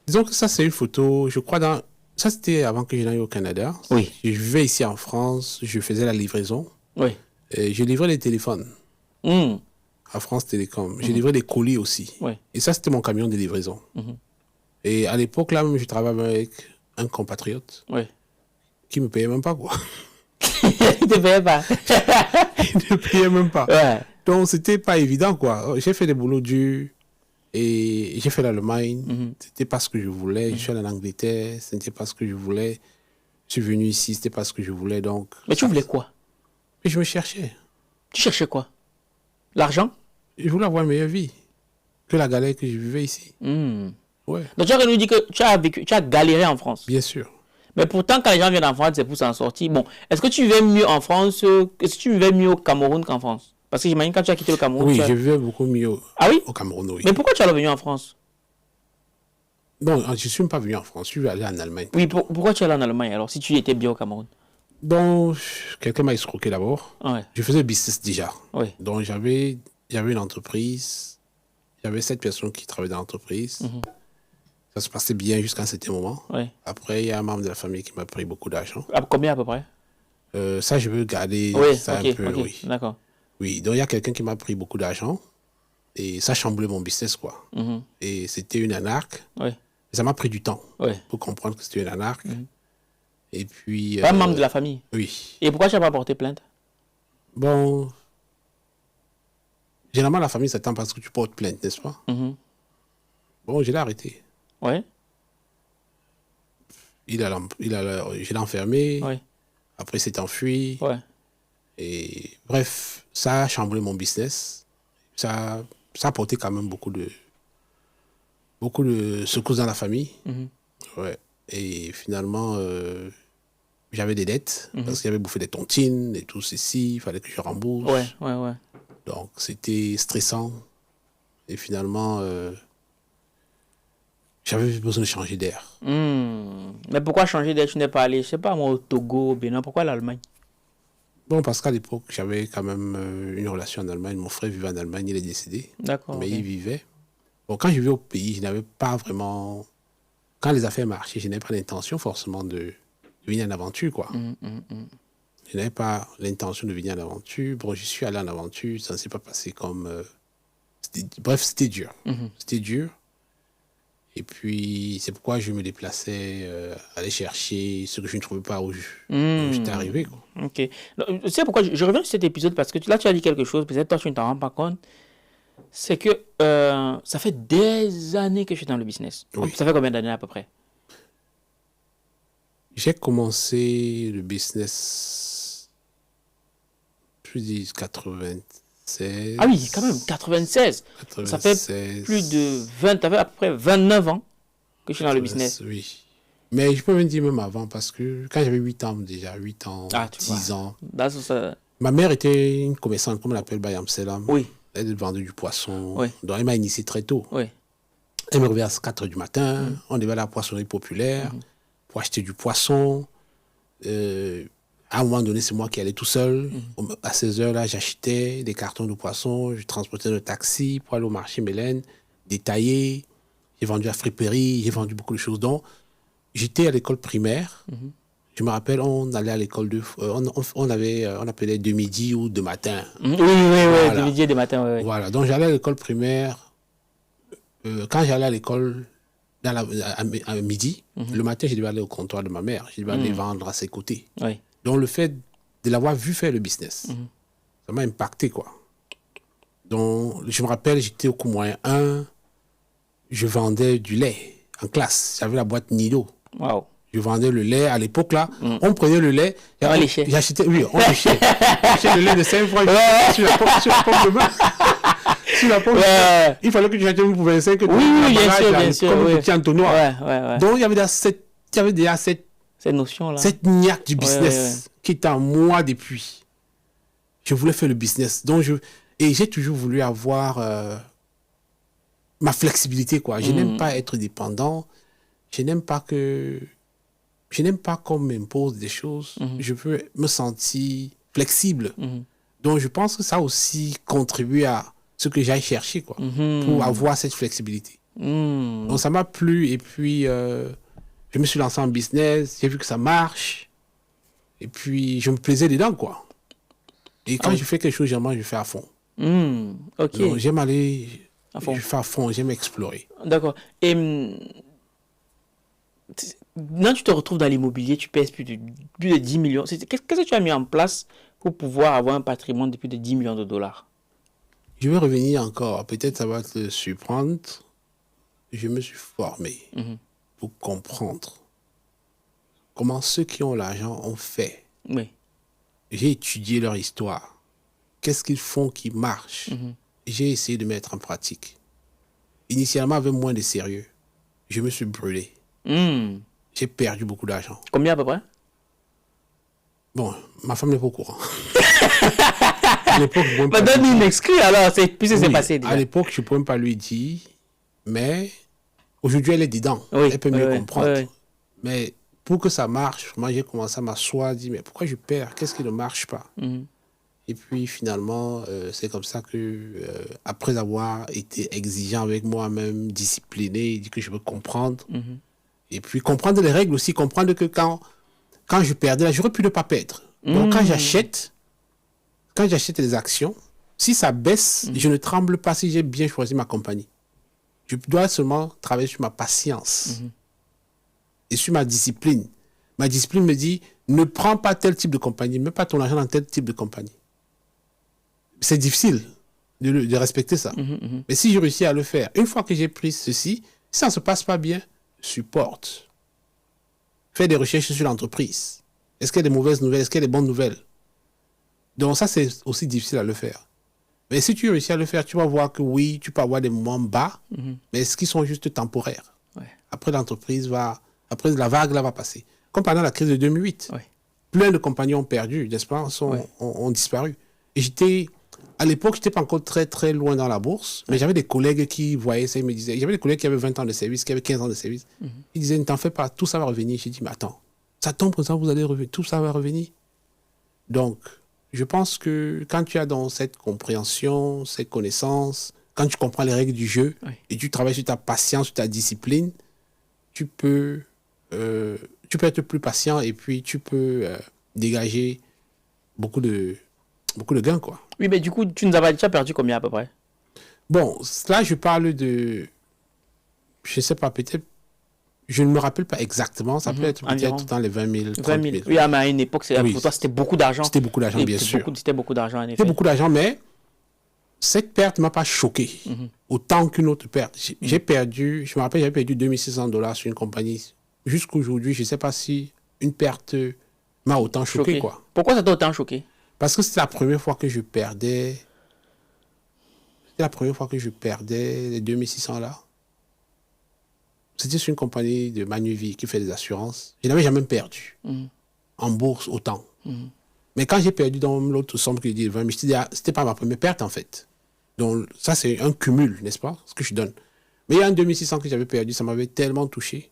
Disons que ça, c'est une photo, je crois, ça, c'était avant que je n'aille au Canada. Oui. Je vivais ici en France, je faisais la livraison. Oui. Et je livrais les téléphones à France Télécom. Je livrais des colis aussi. Oui. Et ça, c'était mon camion de livraison. Et à l'époque, là, même, je travaillais avec un compatriote qui ne me payait même pas, quoi. Il ne te payait pas. Il ne payait même pas. Ouais. Donc, c'était pas évident, quoi. J'ai fait des boulots durs et j'ai fait l'Allemagne. C'était pas ce que je voulais. Je suis allé en Angleterre. Ce n'était pas ce que je voulais. Je suis venu ici. C'était pas ce que je voulais, donc... Mais tu voulais quoi? Et je me cherchais. Tu cherchais quoi? L'argent? Je voulais avoir une meilleure vie que la galère que je vivais ici. Ouais. Donc, tu as nous dit que tu as galéré en France. Bien sûr. Mais pourtant, quand les gens viennent en France, c'est pour s'en sortir. Bon, est-ce que tu vivais mieux en France? Est-ce que tu vivais mieux au Cameroun qu'en France? Parce que j'imagine quand tu as quitté le Cameroun. Oui, je vivais beaucoup mieux au Cameroun, oui. Mais pourquoi tu es revenu en France? Non, je ne suis pas venu en France, je suis allé en Allemagne. Oui, pourquoi tu es allé en Allemagne alors, si tu étais bien au Cameroun? Donc, quelqu'un m'a escroqué d'abord. Ouais. Je faisais business déjà. Oui. Donc, j'avais une entreprise. J'avais 7 personnes qui travaillaient dans l'entreprise. Ça se passait bien jusqu'à un certain moment. Oui. Après, il y a un membre de la famille qui m'a pris beaucoup d'argent. Combien à peu près? Ça, je veux garder ça un peu. Oui. D'accord. Oui, donc il y a quelqu'un qui m'a pris beaucoup d'argent. Et ça chamboulait mon business, quoi. Et c'était une anarque. Oui. Ça m'a pris du temps Oui. pour comprendre que c'était une anarque. Et puis... Pas un membre de la famille? Oui. Et pourquoi tu n'as pas porté plainte? Bon... Généralement, la famille s'attend parce que tu portes plainte, n'est-ce pas? Bon, je l'ai arrêté. Oui. Je l'ai enfermé. Oui. Après, il s'est enfui. Ouais. Et bref, ça a chamboulé mon business. Ça a apporté quand même beaucoup de secousses dans la famille. Ouais. Et finalement, j'avais des dettes parce qu'il y avait bouffé des tontines et tout ceci. Il fallait que je rembourse. Ouais. Donc, c'était stressant. Et finalement, j'avais besoin de changer d'air. Mais pourquoi changer d'air? Tu n'es pas allé, je sais pas moi, au Togo, au Bénin? Pourquoi l'Allemagne? Bon, parce qu'à l'époque, j'avais quand même une relation en Allemagne. Mon frère vivait en Allemagne, il est décédé. D'accord. Mais il vivait. Bon, quand je vivais au pays, je n'avais pas vraiment... Quand les affaires marchaient, je n'avais pas l'intention forcément de venir en aventure, quoi. Je n'avais pas l'intention de venir en aventure. Bon, je suis allé en aventure, ça ne s'est pas passé comme... Bref, c'était dur. C'était dur. Et puis, c'est pourquoi je me déplaçais, aller chercher ce que je ne trouvais pas où j'étais arrivé, quoi. Ok. Tu sais pourquoi je reviens sur cet épisode? Parce que là, tu as dit quelque chose, peut-être toi, tu ne t'en rends pas compte. C'est que ça fait des années que je suis dans le business. Oui. Ça fait combien d'années à peu près? J'ai commencé le business, je dis 96. Ah oui, quand même, 96. Ça fait plus de 20, ça fait à peu près 29 ans que je suis dans le business. Oui. Mais je peux même dire même avant, parce que quand j'avais 8 ans déjà, 8 ans, 10 ans, ma mère était une commerçante, comme on l'appelle Bayam Selam. Oui. Elle vendait du poisson. Oui. Donc elle m'a initié très tôt. Oui. Elle me réveillait à 4 h du matin, on devait à la poissonnerie populaire pour acheter du poisson. À un moment donné, c'est moi qui allais tout seul. À 16 h, là, j'achetais des cartons de poisson, je transportais le taxi pour aller au marché Mélène, détailler. J'ai vendu à friperie, j'ai vendu beaucoup de choses. Donc, j'étais à l'école primaire. Je me rappelle, on allait à l'école on appelait de midi ou de matin. Oui, Voilà. de midi et de matin, oui. Voilà, donc j'allais à l'école primaire. Quand j'allais à l'école à midi, le matin, je devais aller au comptoir de ma mère. Je devais aller vendre à ses côtés. Oui. Donc, le fait de l'avoir vu faire le business, ça m'a impacté, quoi. Donc, je me rappelle, j'étais au cours moyen 1, je vendais du lait en classe. J'avais la boîte Nido. Waouh. Je vendais le lait. À l'époque, là, on prenait le lait. On léchait. J'achetais, oui, on léchait. J'achetais le lait de 5 francs sur la pomme de main. Sur la pomme de main. Il fallait que tu achètes une pour 25. Oui, bien sûr. Comme un petit entonnoir. Ouais. Donc, il y avait déjà cette notion-là. Cette niaque du business qui était en moi depuis. Je voulais faire le business. Donc, et j'ai toujours voulu avoir ma flexibilité, quoi. Je n'aime pas être dépendant. Je n'aime pas qu'on m'impose des choses. Je veux me sentir flexible. Donc, je pense que ça aussi contribue à ce que j'aille chercher, quoi, pour avoir cette flexibilité. Donc, ça m'a plu. Et puis, je me suis lancé en business. J'ai vu que ça marche. Et puis, je me plaisais dedans, quoi. Et quand je fais quelque chose, je fais à fond. Ok. Donc, j'aime aller à fond. Je fais à fond, j'aime explorer. D'accord. Et là, tu te retrouves dans l'immobilier, tu pèses plus de 10 millions. Qu'est-ce que tu as mis en place pour pouvoir avoir un patrimoine de plus de 10 millions de dollars? Je vais revenir encore. Peut-être ça va te surprendre. Je me suis formé pour comprendre comment ceux qui ont l'argent ont fait. Oui. J'ai étudié leur histoire. Qu'est-ce qu'ils font qui marche? J'ai essayé de mettre en pratique. Initialement, avec moins de sérieux. je me suis brûlé. Hmm. J'ai perdu beaucoup d'argent. Combien à peu près? Bon, ma femme n'est pas au courant. À l'époque, je ne Bah, donne une excuse alors, puisque c'est passé déjà. À l'époque, je ne pouvais pas lui dire, mais aujourd'hui, elle est dedans. Oui, Elle peut mieux comprendre. oui. Mais pour que ça marche, moi, j'ai commencé à m'asseoir, dire, mais pourquoi je perds? Qu'est-ce qui ne marche pas? Et puis, finalement, c'est comme ça que, après avoir été exigeant avec moi-même, discipliné, dit que je veux comprendre. Et puis, comprendre les règles aussi, comprendre que quand je perdais, là, j'aurais pu ne pas perdre. Donc, quand j'achète les actions, si ça baisse, je ne tremble pas si j'ai bien choisi ma compagnie. Je dois seulement travailler sur ma patience et sur ma discipline. Ma discipline me dit, ne prends pas tel type de compagnie, ne mets pas ton argent dans tel type de compagnie. C'est difficile de respecter ça. Mais si je réussis à le faire, une fois que j'ai pris ceci, si ça ne se passe pas bien, supporte. Fais des recherches sur l'entreprise. Est-ce qu'il y a des mauvaises nouvelles? Est-ce qu'il y a des bonnes nouvelles? Donc ça, c'est aussi difficile à le faire. Mais si tu réussis à le faire, tu vas voir que oui, tu peux avoir des moments bas, mais qui sont juste temporaires. Ouais. Après, après la vague là va passer. Comme pendant la crise de 2008. Ouais. Plein de compagnies ont perdu, n'est-ce pas, ont disparu. Et à l'époque, je n'étais pas encore très, très loin dans la bourse, mais j'avais des collègues qui voyaient ça, ils me disaient, j'avais des collègues qui avaient 20 ans de service, qui avaient 15 ans de service. Ils disaient, ne t'en fais pas, tout ça va revenir. J'ai dit, mais attends, ça tombe comme ça, vous allez revenir, tout ça va revenir. Donc, je pense que quand tu as dans cette compréhension, cette connaissance, quand tu comprends les règles du jeu et tu travailles sur ta patience, sur ta discipline, tu peux être plus patient et puis tu peux dégager beaucoup de gains, quoi. Oui, mais du coup, tu nous avais déjà perdu combien à peu près? Bon, là, je parle de... Je ne sais pas, peut-être... Je ne me rappelle pas exactement. Ça peut être peut-être dans les 20 000, 30 000. Oui, mais à une époque, pour toi, c'était beaucoup d'argent. C'était beaucoup d'argent, bien sûr. C'était beaucoup d'argent, en effet. C'était beaucoup d'argent, mais cette perte ne m'a pas choqué autant qu'une autre perte. J'ai perdu, je me rappelle, j'avais perdu $2 600 sur une compagnie. Jusqu'aujourd'hui, je ne sais pas si une perte m'a autant choqué, quoi. Pourquoi ça t'a autant choqué? Parce que c'était la première fois que je perdais. C'était la première fois que je perdais les 2600 là. C'était sur une compagnie de Manuvie qui fait des assurances. Je n'avais jamais perdu en bourse autant. Mais quand j'ai perdu dans l'autre somme que j'ai dit, 20 000, c'était pas ma première perte en fait. Donc ça c'est un cumul, n'est-ce pas, ce que je donne. Mais il y a un 2600 que j'avais perdu, ça m'avait tellement touché.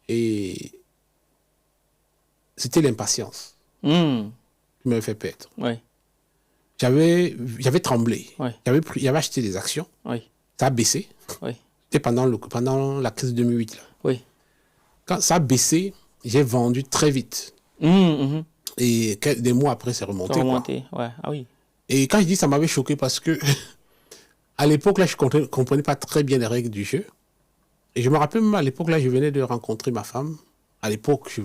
Et c'était l'impatience qui m'avait fait perdre. Oui. J'avais tremblé. Oui. J'avais acheté des actions. Oui. Ça a baissé. Oui. C'était pendant la crise de 2008. Là. Oui. Quand ça a baissé, j'ai vendu très vite. Et des mois après, c'est remonté. Ouais. Ah oui. Et quand je dis ça m'avait choqué parce que à l'époque, là, je ne comprenais pas très bien les règles du jeu. Et je me rappelle même à l'époque, là, je venais de rencontrer ma femme. À l'époque, je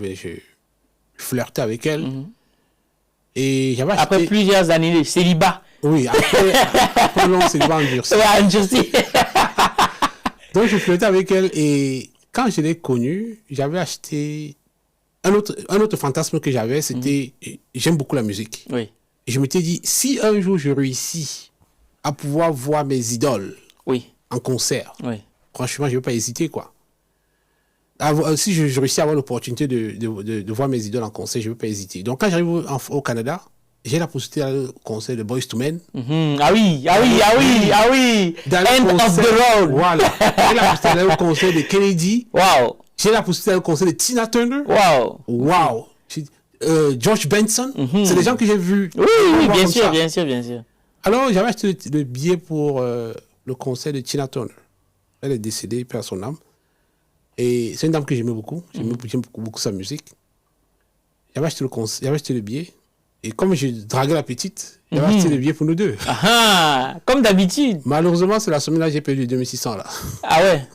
flirtais avec elle. Et j'avais acheté... Après plusieurs années de célibat. Oui, après un long célibat endurci. Ouais, endurci. Donc, je flirtais avec elle et quand je l'ai connue, j'avais acheté... Un autre fantasme que j'avais, c'était... J'aime beaucoup la musique. Oui. Et je m'étais dit, si un jour je réussis à pouvoir voir mes idoles en concert, franchement, je ne vais pas hésiter, quoi. Si je réussis à avoir l'opportunité de voir mes idoles en concert, je ne vais pas hésiter. Donc, quand j'arrive au Canada, j'ai la possibilité d'aller au concert de Boyz II Men. Ah oui. End of the road. Voilà. J'ai la possibilité d'aller au concert de Kennedy. Wow. J'ai la possibilité d'aller au concert de Tina Turner. Wow. George Benson. C'est des gens que j'ai vus. Oui, bien sûr. Alors, j'avais acheté le billet pour le concert de Tina Turner. Elle est décédée, paix à son âme. Et c'est une dame que j'aimais beaucoup. J'aime beaucoup sa musique. J'avais acheté le billet. Et comme j'ai dragué la petite, j'avais acheté le billet pour nous deux. Comme d'habitude. Malheureusement, c'est la semaine-là j'ai perdu 2600 là. Ah ouais.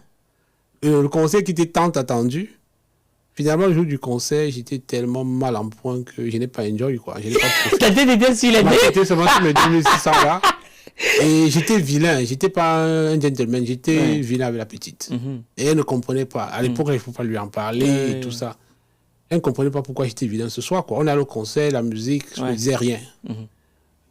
Le concert qui était tant attendu, finalement, le jour du concert, j'étais tellement mal en point que je n'ai pas enjoy, quoi. Je n'ai pas profité. Ta tête était sur les dés. J'étais seulement sur mes 2600 là. Et j'étais vilain. J'étais pas un gentleman. J'étais vilain avec la petite. Et elle ne comprenait pas. À l'époque, il ne faut pas lui en parler et tout ça. Elle ne comprenait pas pourquoi j'étais vilain ce soir, quoi. On allait au concert, la musique, je ne disais rien.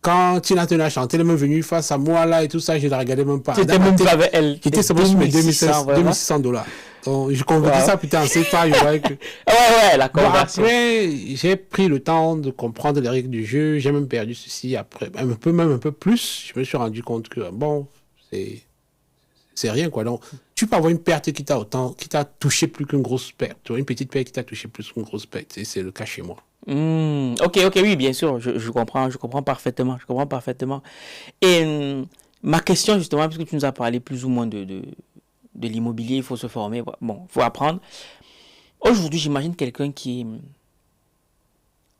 Quand Tina Turner a chanté, elle est même venue face à moi là et tout ça, je ne la regardais même pas. Tu n'étais même pas avec elle. J'étais seulement sur mes $2600. Donc, je convertis ça putain en 7 ans, je voyais que... Ouais, la Bon, conversion. après, j'ai pris le temps de comprendre les règles du jeu, j'ai même perdu ceci après, même un peu plus, je me suis rendu compte que, bon, c'est rien, quoi. Donc, tu peux avoir une perte qui t'a touché plus qu'une grosse perte. Tu vois, une petite perte qui t'a touché plus qu'une grosse perte. Et c'est le cas chez moi. Ok, oui, bien sûr, je comprends parfaitement, Et ma question, justement, puisque tu nous as parlé plus ou moins de l'immobilier, il faut se former, bon, il faut apprendre. Aujourd'hui, j'imagine quelqu'un qui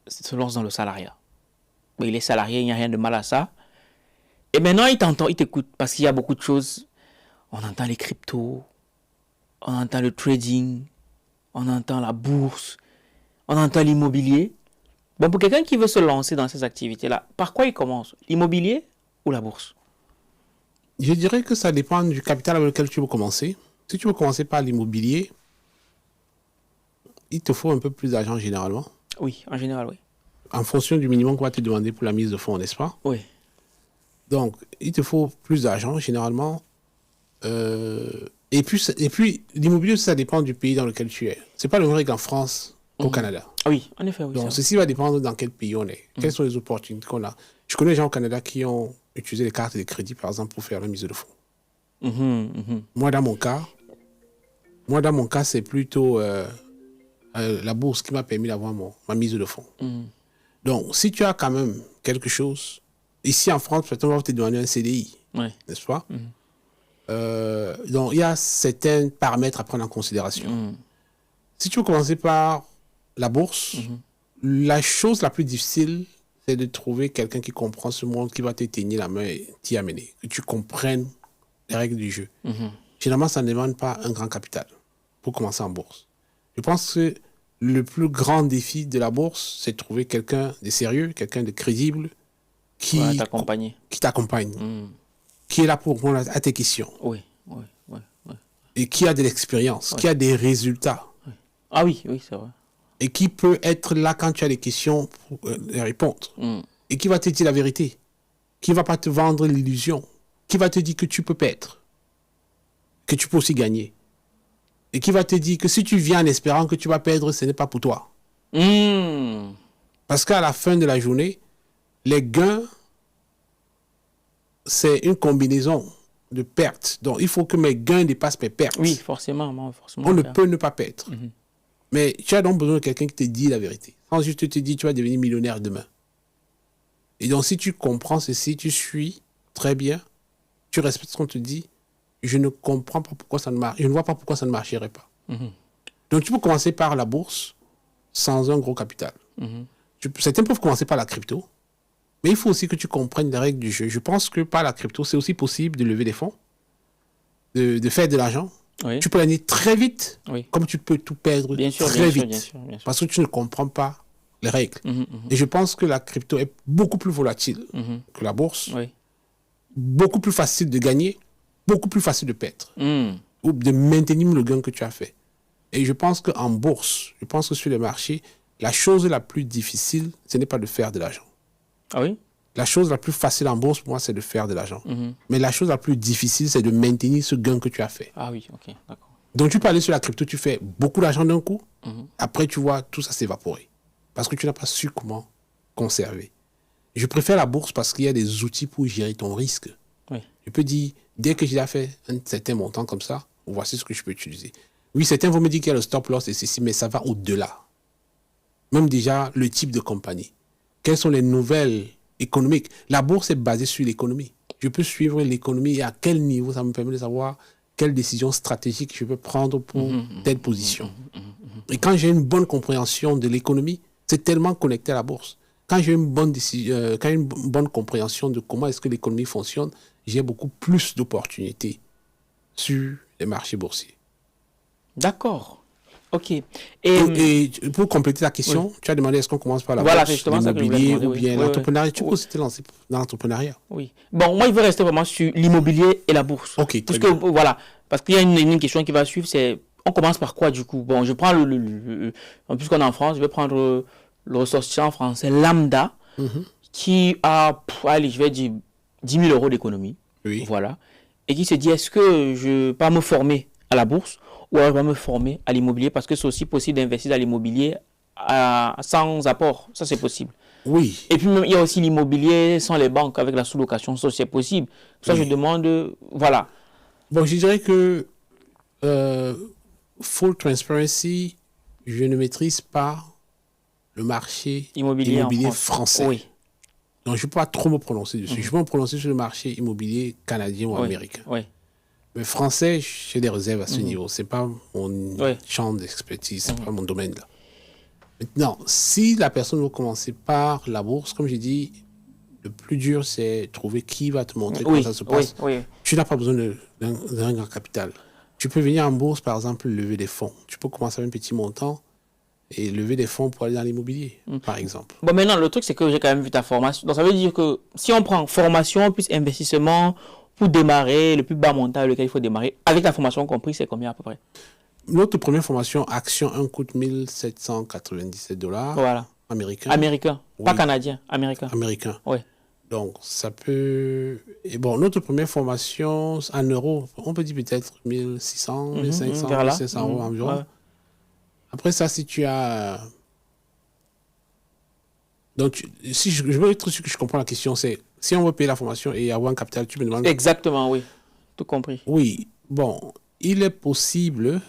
se lance dans le salariat. Bon, il est salarié, il n'y a rien de mal à ça. Et maintenant, il t'entend, il t'écoute, parce qu'il y a beaucoup de choses. On entend les cryptos, on entend le trading, on entend la bourse, on entend l'immobilier. Bon, pour quelqu'un qui veut se lancer dans ces activités-là, par quoi il commence? L'immobilier ou la bourse? Je dirais que ça dépend du capital avec lequel tu veux commencer. Si tu veux commencer par l'immobilier, il te faut un peu plus d'argent généralement. Oui, en général, oui. En fonction du minimum qu'on va te demander pour la mise de fonds, n'est-ce pas? Oui. Donc, il te faut plus d'argent généralement. Et puis l'immobilier, ça dépend du pays dans lequel tu es. C'est pas le même qu'en France qu'au Canada. Oui, en effet, oui. Donc, ceci va dépendre dans quel pays on est. Quelles sont les opportunités qu'on a. Je connais des gens au Canada qui ont utilisé les cartes de crédit, par exemple, pour faire la mise de fonds. Moi, dans mon cas, c'est plutôt la bourse qui m'a permis d'avoir ma mise de fonds. Donc, si tu as quand même quelque chose, ici en France, peut-être on va te demander un CDI, n'est-ce pas? Donc, il y a certains paramètres à prendre en considération. Si tu veux commencer par la bourse, la chose la plus difficile, c'est de trouver quelqu'un qui comprend ce monde, qui va te tenir la main et t'y amener, que tu comprennes les règles du jeu. Généralement, ça ne demande pas un grand capital pour commencer en bourse. Je pense que le plus grand défi de la bourse, c'est de trouver quelqu'un de sérieux, quelqu'un de crédible, qui t'accompagne, qui est là pour répondre à tes questions. Oui. Et qui a de l'expérience, qui a des résultats. Ah oui, c'est vrai. Et qui peut être là quand tu as des questions pour les répondre. Et qui va te dire la vérité. Qui ne va pas te vendre l'illusion. Qui va te dire que tu peux perdre. Que tu peux aussi gagner. Et qui va te dire que si tu viens en espérant que tu vas perdre, ce n'est pas pour toi. Parce qu'à la fin de la journée, les gains, c'est une combinaison de pertes. Donc, il faut que mes gains dépassent mes pertes. Oui, forcément. On ne peut ne pas perdre. Mais tu as donc besoin de quelqu'un qui te dit la vérité. Sans juste te dire, tu vas devenir millionnaire demain. Et donc, si tu comprends ceci, tu suis très bien, tu respectes ce qu'on te dit, je ne comprends pas pourquoi ça ne marche. Je ne vois pas pourquoi ça ne marcherait pas. Donc, tu peux commencer par la bourse sans un gros capital. Certains peuvent commencer par la crypto, mais il faut aussi que tu comprennes les règles du jeu. Je pense que par la crypto, c'est aussi possible de lever des fonds, de faire de l'argent. Oui. Tu peux gagner très vite, comme tu peux tout perdre très vite. Bien sûr. Parce que tu ne comprends pas les règles. Et je pense que la crypto est beaucoup plus volatile que la bourse. Beaucoup plus facile de gagner, beaucoup plus facile de perdre. Ou de maintenir le gain que tu as fait. Et je pense qu'en bourse, je pense que sur les marchés, la chose la plus difficile, ce n'est pas de faire de l'argent. Ah oui? La chose la plus facile en bourse, pour moi, c'est de faire de l'argent. Mais la chose la plus difficile, c'est de maintenir ce gain que tu as fait. Ah oui, ok, d'accord. Donc, tu peux aller sur la crypto, tu fais beaucoup d'argent d'un coup. Après, tu vois tout ça s'évaporer. Parce que tu n'as pas su comment conserver. Je préfère la bourse parce qu'il y a des outils pour gérer ton risque. Je peux dire, dès que j'ai fait un certain montant comme ça, voici ce que je peux utiliser. Oui, certains vont me dire qu'il y a le stop loss et ceci, mais ça va au-delà. Même déjà, le type de compagnie. Quelles sont les nouvelles économiques? La bourse est basée sur l'économie. Je peux suivre l'économie et à quel niveau ça me permet de savoir quelle décision stratégique je peux prendre pour telle position. Et quand j'ai une bonne compréhension de l'économie, c'est tellement connecté à la bourse. Quand j'ai une bonne compréhension de comment est-ce que l'économie fonctionne, j'ai beaucoup plus d'opportunités sur les marchés boursiers. D'accord. Ok. Et pour compléter la question, tu as demandé est-ce qu'on commence par la bourse, l'immobilier ou bien l'entrepreneuriat. Tu peux aussi te lancer dans l'entrepreneuriat. Oui. Bon, moi, il veux rester vraiment sur l'immobilier et la bourse. Ok. Parce que, voilà, parce qu'il y a une question qui va suivre, c'est on commence par quoi du coup? Bon, je prends en plus qu'on est en France, je vais prendre le ressortissant français lambda qui a, allez, je vais dire 10 000 euros d'économie. Oui. Voilà. Et qui se dit, est-ce que je vais pas me former à la bourse ou alors je vais me former à l'immobilier parce que c'est aussi possible d'investir dans l'immobilier sans apport. Ça, c'est possible. Oui. Et puis, même, il y a aussi l'immobilier sans les banques avec la sous-location. Ça, c'est possible. Ça, je demande, voilà. Bon, je dirais que full transparency, je ne maîtrise pas le marché immobilier français. Oui. Donc, je ne peux pas trop me prononcer dessus. Je peux me prononcer sur le marché immobilier canadien ou américain. Oui. Mais français, j'ai des réserves à ce niveau. Ce n'est pas mon champ d'expertise, ce n'est pas mon domaine là. Maintenant, si la personne veut commencer par la bourse, comme j'ai dit, le plus dur, c'est trouver qui va te montrer comment ça se passe. Tu n'as pas besoin d'un grand capital. Tu peux venir en bourse, par exemple, lever des fonds. Tu peux commencer avec un petit montant et lever des fonds pour aller dans l'immobilier, par exemple. Bon, maintenant, le truc, c'est que j'ai quand même vu ta formation. Donc, ça veut dire que si on prend formation plus investissement pour démarrer, le plus bas montant lequel il faut démarrer, avec la formation compris, c'est combien à peu près? Notre première formation, Action 1, coûte $1,797. Voilà. Américain. Pas canadien, américain. Oui. Donc, ça peut... Et bon, notre première formation, en euros, on peut dire peut-être 1600, 1500, 1700 euros environ. Ouais. Après ça, si tu as... Donc, si je veux être sûr que je comprends la question, c'est si on veut payer la formation et avoir un capital, tu me demandes... Exactement, oui. Tout compris. Oui. Bon, il est possible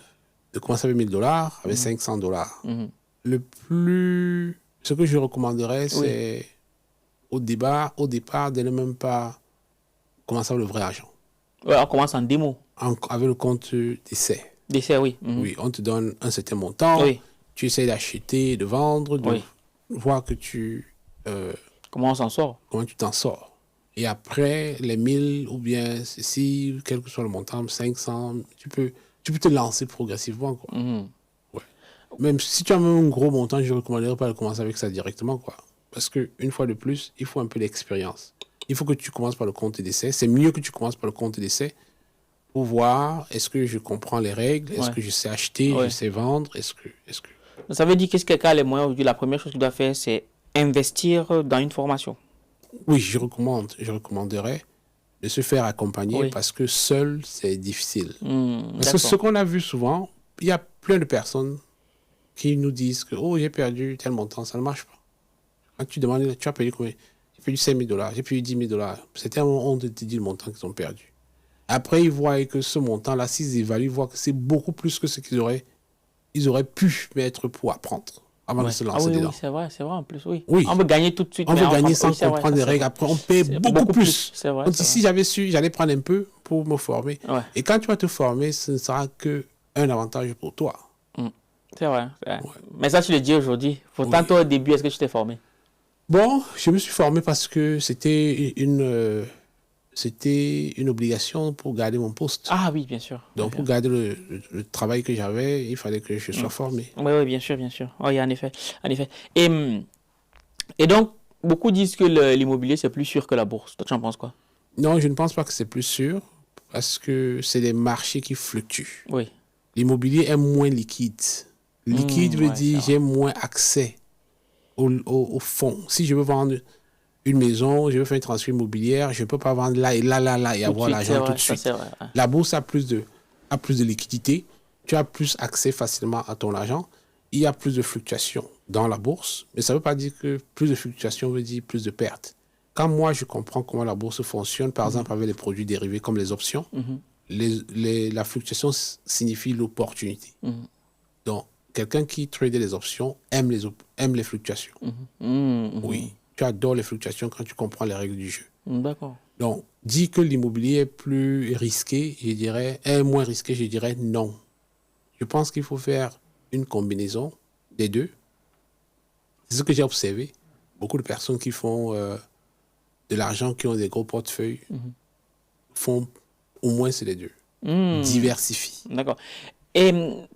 de commencer avec $1000, avec $500. Le plus... Ce que je recommanderais, c'est au départ, de ne même pas commencer avec le vrai argent. Ouais, on commence en démo. Avec le compte d'essai. D'essai, oui. Oui, on te donne un certain montant. Oui. Tu essaies d'acheter, de vendre, de voir que tu... comment on s'en sort? Comment tu t'en sors. Et après, les 1000 ou bien ceci, quel que soit le montant, 500, tu peux te lancer progressivement, quoi. Ouais. Même si tu as même un gros montant, je ne recommanderais pas de commencer avec ça directement, quoi. Parce qu'une fois de plus, il faut un peu d'expérience. Il faut que tu commences par le compte d'essai. C'est mieux que tu commences par le compte d'essai pour voir est-ce que je comprends les règles, est-ce que je sais acheter, je sais vendre, est-ce que... Ça veut dire que si quelqu'un a les moyens aujourd'hui, la première chose qu'il doit faire, c'est investir dans une formation. Oui, je recommanderais de se faire accompagner parce que seul, c'est difficile. Parce que ce qu'on a vu souvent, il y a plein de personnes qui nous disent que « Oh, j'ai perdu tel montant, ça ne marche pas. » Quand tu demandes, tu as payé combien? J'ai payé $5,000, j'ai payé $10,000. C'était un moment où on te dit le montant qu'ils ont perdu. Après, ils voient que ce montant-là, s'ils évaluent, ils voient que c'est beaucoup plus que ce qu'ils auraient pu mettre pour apprendre avant de se lancer dedans. Oui, c'est vrai en plus, oui. On veut gagner tout de suite. On veut gagner sans comprendre les règles. Après, on paye beaucoup plus. C'est vrai. Donc, si j'avais su, j'allais prendre un peu pour me former. Et quand tu vas te former, ce ne sera qu'un avantage pour toi. C'est vrai. Mais ça, tu le dis aujourd'hui. Pourtant, toi, au début, est-ce que tu t'es formé? Bon, je me suis formé parce que c'était une obligation pour garder mon poste. Ah oui, bien sûr. Donc, pour garder le travail que j'avais, il fallait que je sois formé. Oui, bien sûr. Oui, en effet. Et donc, beaucoup disent que l'immobilier, c'est plus sûr que la bourse. Toi, tu en penses quoi? Non, je ne pense pas que c'est plus sûr parce que c'est des marchés qui fluctuent. Oui. L'immobilier est moins liquide. Liquide veut dire j'ai moins accès au fonds. Si je veux vendre une maison, je veux faire une transfert immobilière, je ne peux pas vendre là et avoir l'argent tout de suite. La bourse a plus de liquidité, tu as plus accès facilement à ton argent, il y a plus de fluctuations dans la bourse, mais ça ne veut pas dire que plus de fluctuations veut dire plus de pertes. Quand moi je comprends comment la bourse fonctionne, par exemple avec les produits dérivés comme les options, la fluctuation signifie l'opportunité. Donc, quelqu'un qui trade les options aime les fluctuations. Oui. Tu adores les fluctuations quand tu comprends les règles du jeu. D'accord. Donc, dire que l'immobilier est plus risqué, est moins risqué, je dirais non. Je pense qu'il faut faire une combinaison des deux. C'est ce que j'ai observé. Beaucoup de personnes qui font de l'argent, qui ont des gros portefeuilles, font au moins c'est les deux. Diversifient. D'accord. Et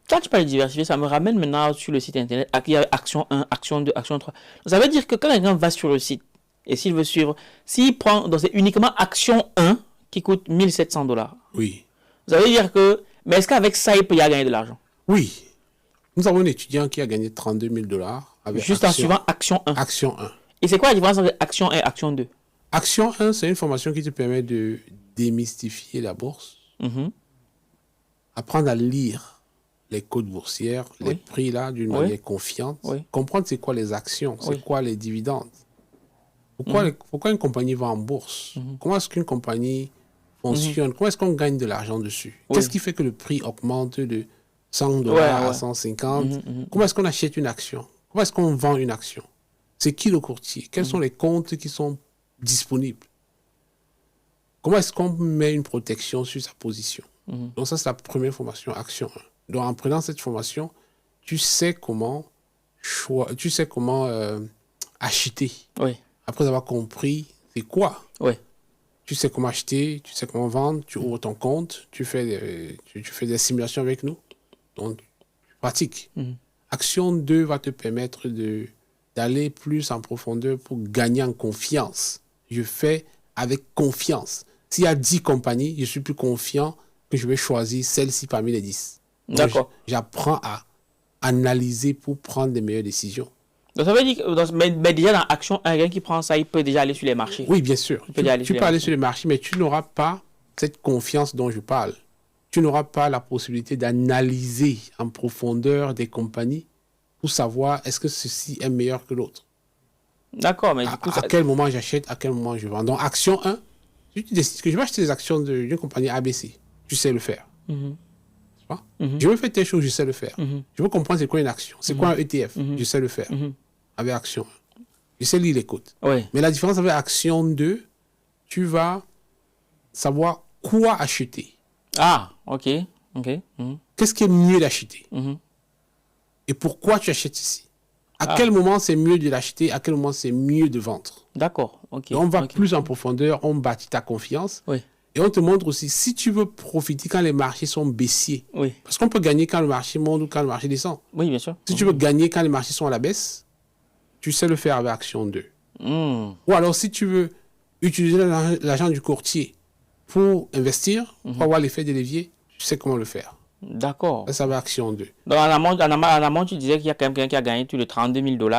quand tu parles de diversifier, ça me ramène maintenant sur le site internet. Il y a Action 1, Action 2, Action 3. Ça veut dire que quand quelqu'un va sur le site et s'il veut suivre, s'il prend, donc c'est uniquement Action 1 qui coûte $1,700. Oui. Ça veut dire que, mais est-ce qu'avec ça, il peut y gagner de l'argent? Oui. Nous avons un étudiant qui a gagné $32,000 avec juste en suivant Action 1. Action 1. Et c'est quoi la différence entre Action 1 et Action 2? Action 1, c'est une formation qui te permet de démystifier la bourse. Apprendre à lire les codes boursières, les prix là d'une manière confiante, comprendre c'est quoi les actions, c'est quoi les dividendes. Pourquoi une compagnie va en bourse? Comment est-ce qu'une compagnie fonctionne? Comment est-ce qu'on gagne de l'argent dessus? Qu'est-ce qui fait que le prix augmente de $100 à 150? Comment est-ce qu'on achète une action? Comment est-ce qu'on vend une action? C'est qui le courtier? Quels sont les comptes qui sont disponibles? Comment est-ce qu'on met une protection sur sa position? Donc ça, c'est la première formation, action 1. Donc en prenant cette formation, tu sais comment acheter. Après avoir compris c'est quoi. Tu sais comment acheter, tu sais comment vendre, tu ouvres ton compte, tu fais des simulations avec nous. Donc, tu pratiques. Action 2 va te permettre d'aller plus en profondeur pour gagner en confiance. Je fais avec confiance. S'il y a 10 compagnies, je suis plus confiant que je vais choisir celle-ci parmi les 10. D'accord. J'apprends à analyser pour prendre les meilleures décisions. Donc ça veut dire que mais déjà dans Action 1, quelqu'un qui prend ça, il peut déjà aller sur les marchés. Oui, bien sûr. Tu peux aller sur les marchés, mais tu n'auras pas cette confiance dont je parle. Tu n'auras pas la possibilité d'analyser en profondeur des compagnies pour savoir est-ce que ceci est meilleur que l'autre. D'accord, mais du coup... À quel moment j'achète, à quel moment je vends. Donc, Action 1, si tu décides que je vais acheter des actions d'une compagnie ABC, tu sais le faire. Je veux faire telle chose, je sais le faire. Je veux comprendre c'est quoi une action, c'est quoi un ETF, je sais le faire. Avec Action 1. Je sais lire les codes. Mais la différence avec Action 2, tu vas savoir quoi acheter. Ah, ok. Qu'est-ce qui est mieux d'acheter? Et pourquoi tu achètes ici? À quel moment c'est mieux de l'acheter? À quel moment c'est mieux de vendre? D'accord, ok. On va plus en profondeur, on bâtit ta confiance. Et on te montre aussi, si tu veux profiter quand les marchés sont baissiers, parce qu'on peut gagner quand le marché monte ou quand le marché descend. Oui, bien sûr. Si tu veux gagner quand les marchés sont à la baisse, tu sais le faire avec Action 2. Ou alors, si tu veux utiliser l'argent du courtier pour investir, pour avoir l'effet de levier, tu sais comment le faire. D'accord. Ça va Action 2. Donc, en amont, tu disais qu'il y a quand même quelqu'un qui a gagné tous les $32 000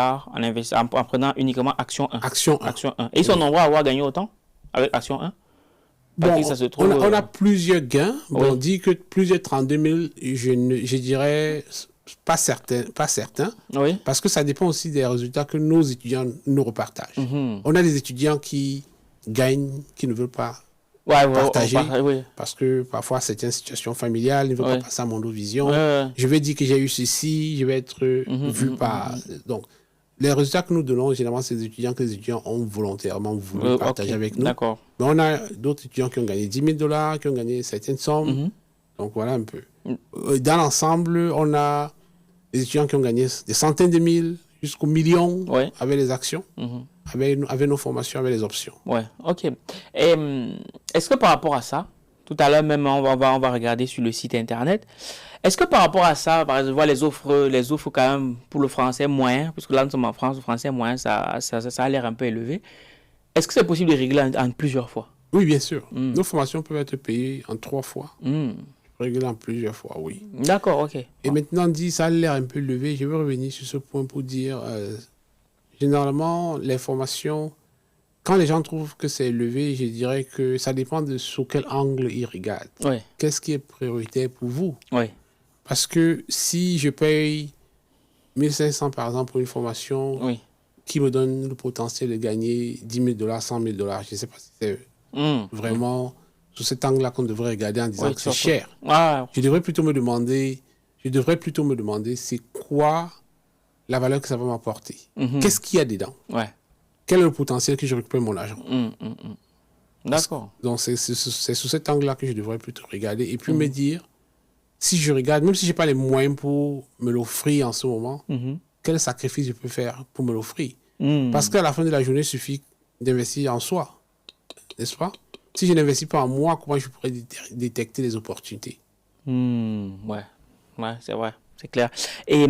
en prenant uniquement Action 1. Action 1. Et ils sont nombreux à avoir gagné autant avec Action 1? Bon, on a plusieurs gains. Bon, on dit que plusieurs 32 000, je dirais pas certain. Parce que ça dépend aussi des résultats que nos étudiants nous repartagent. On a des étudiants qui gagnent, qui ne veulent pas partager. Parce que parfois, c'est une situation familiale, ils ne veulent pas passer à Mondovision. Je vais dire que j'ai eu ceci, je vais être vu par... Donc, les résultats que nous donnons, généralement, c'est des étudiants que les étudiants ont volontairement voulu partager avec nous. D'accord. Mais on a d'autres étudiants qui ont gagné $10 000, qui ont gagné certaines sommes. Donc, voilà un peu. Dans l'ensemble, on a des étudiants qui ont gagné des centaines de mille jusqu'aux millions avec les actions, avec nos formations, avec les options. Ok. Et est-ce que par rapport à ça, tout à l'heure même, on va regarder sur le site internet, est-ce que par rapport à ça, par exemple, les offres quand même pour le français moyen, parce que là nous sommes en France, le français moyen, ça a l'air un peu élevé. Est-ce que c'est possible de régler en plusieurs fois? Oui, bien sûr. Nos formations peuvent être payées en 3 fois. Régler en plusieurs fois, oui. D'accord, ok. Et maintenant, ça a l'air un peu élevé. Je veux revenir sur ce point pour dire, généralement, les formations, quand les gens trouvent que c'est élevé, je dirais que ça dépend de sous quel angle ils regardent. Qu'est-ce qui est prioritaire pour vous? Parce que si je paye 1500 par exemple pour une formation qui me donne le potentiel de gagner $10 000, $100 000, je ne sais pas si c'est vraiment sous cet angle-là qu'on devrait regarder en disant que c'est cher. Je devrais plutôt me demander c'est quoi la valeur que ça va m'apporter. Qu'est-ce qu'il y a dedans? Quel est le potentiel que je récupère mon argent? D'accord. Donc c'est sous cet angle-là que je devrais plutôt regarder et puis me dire, si je regarde, même si je n'ai pas les moyens pour me l'offrir en ce moment, quel sacrifice je peux faire pour me l'offrir? Parce qu'à la fin de la journée, il suffit d'investir en soi. N'est-ce pas? Si je n'investis pas en moi, comment je pourrais détecter les opportunités? Ouais, c'est vrai, c'est clair. Et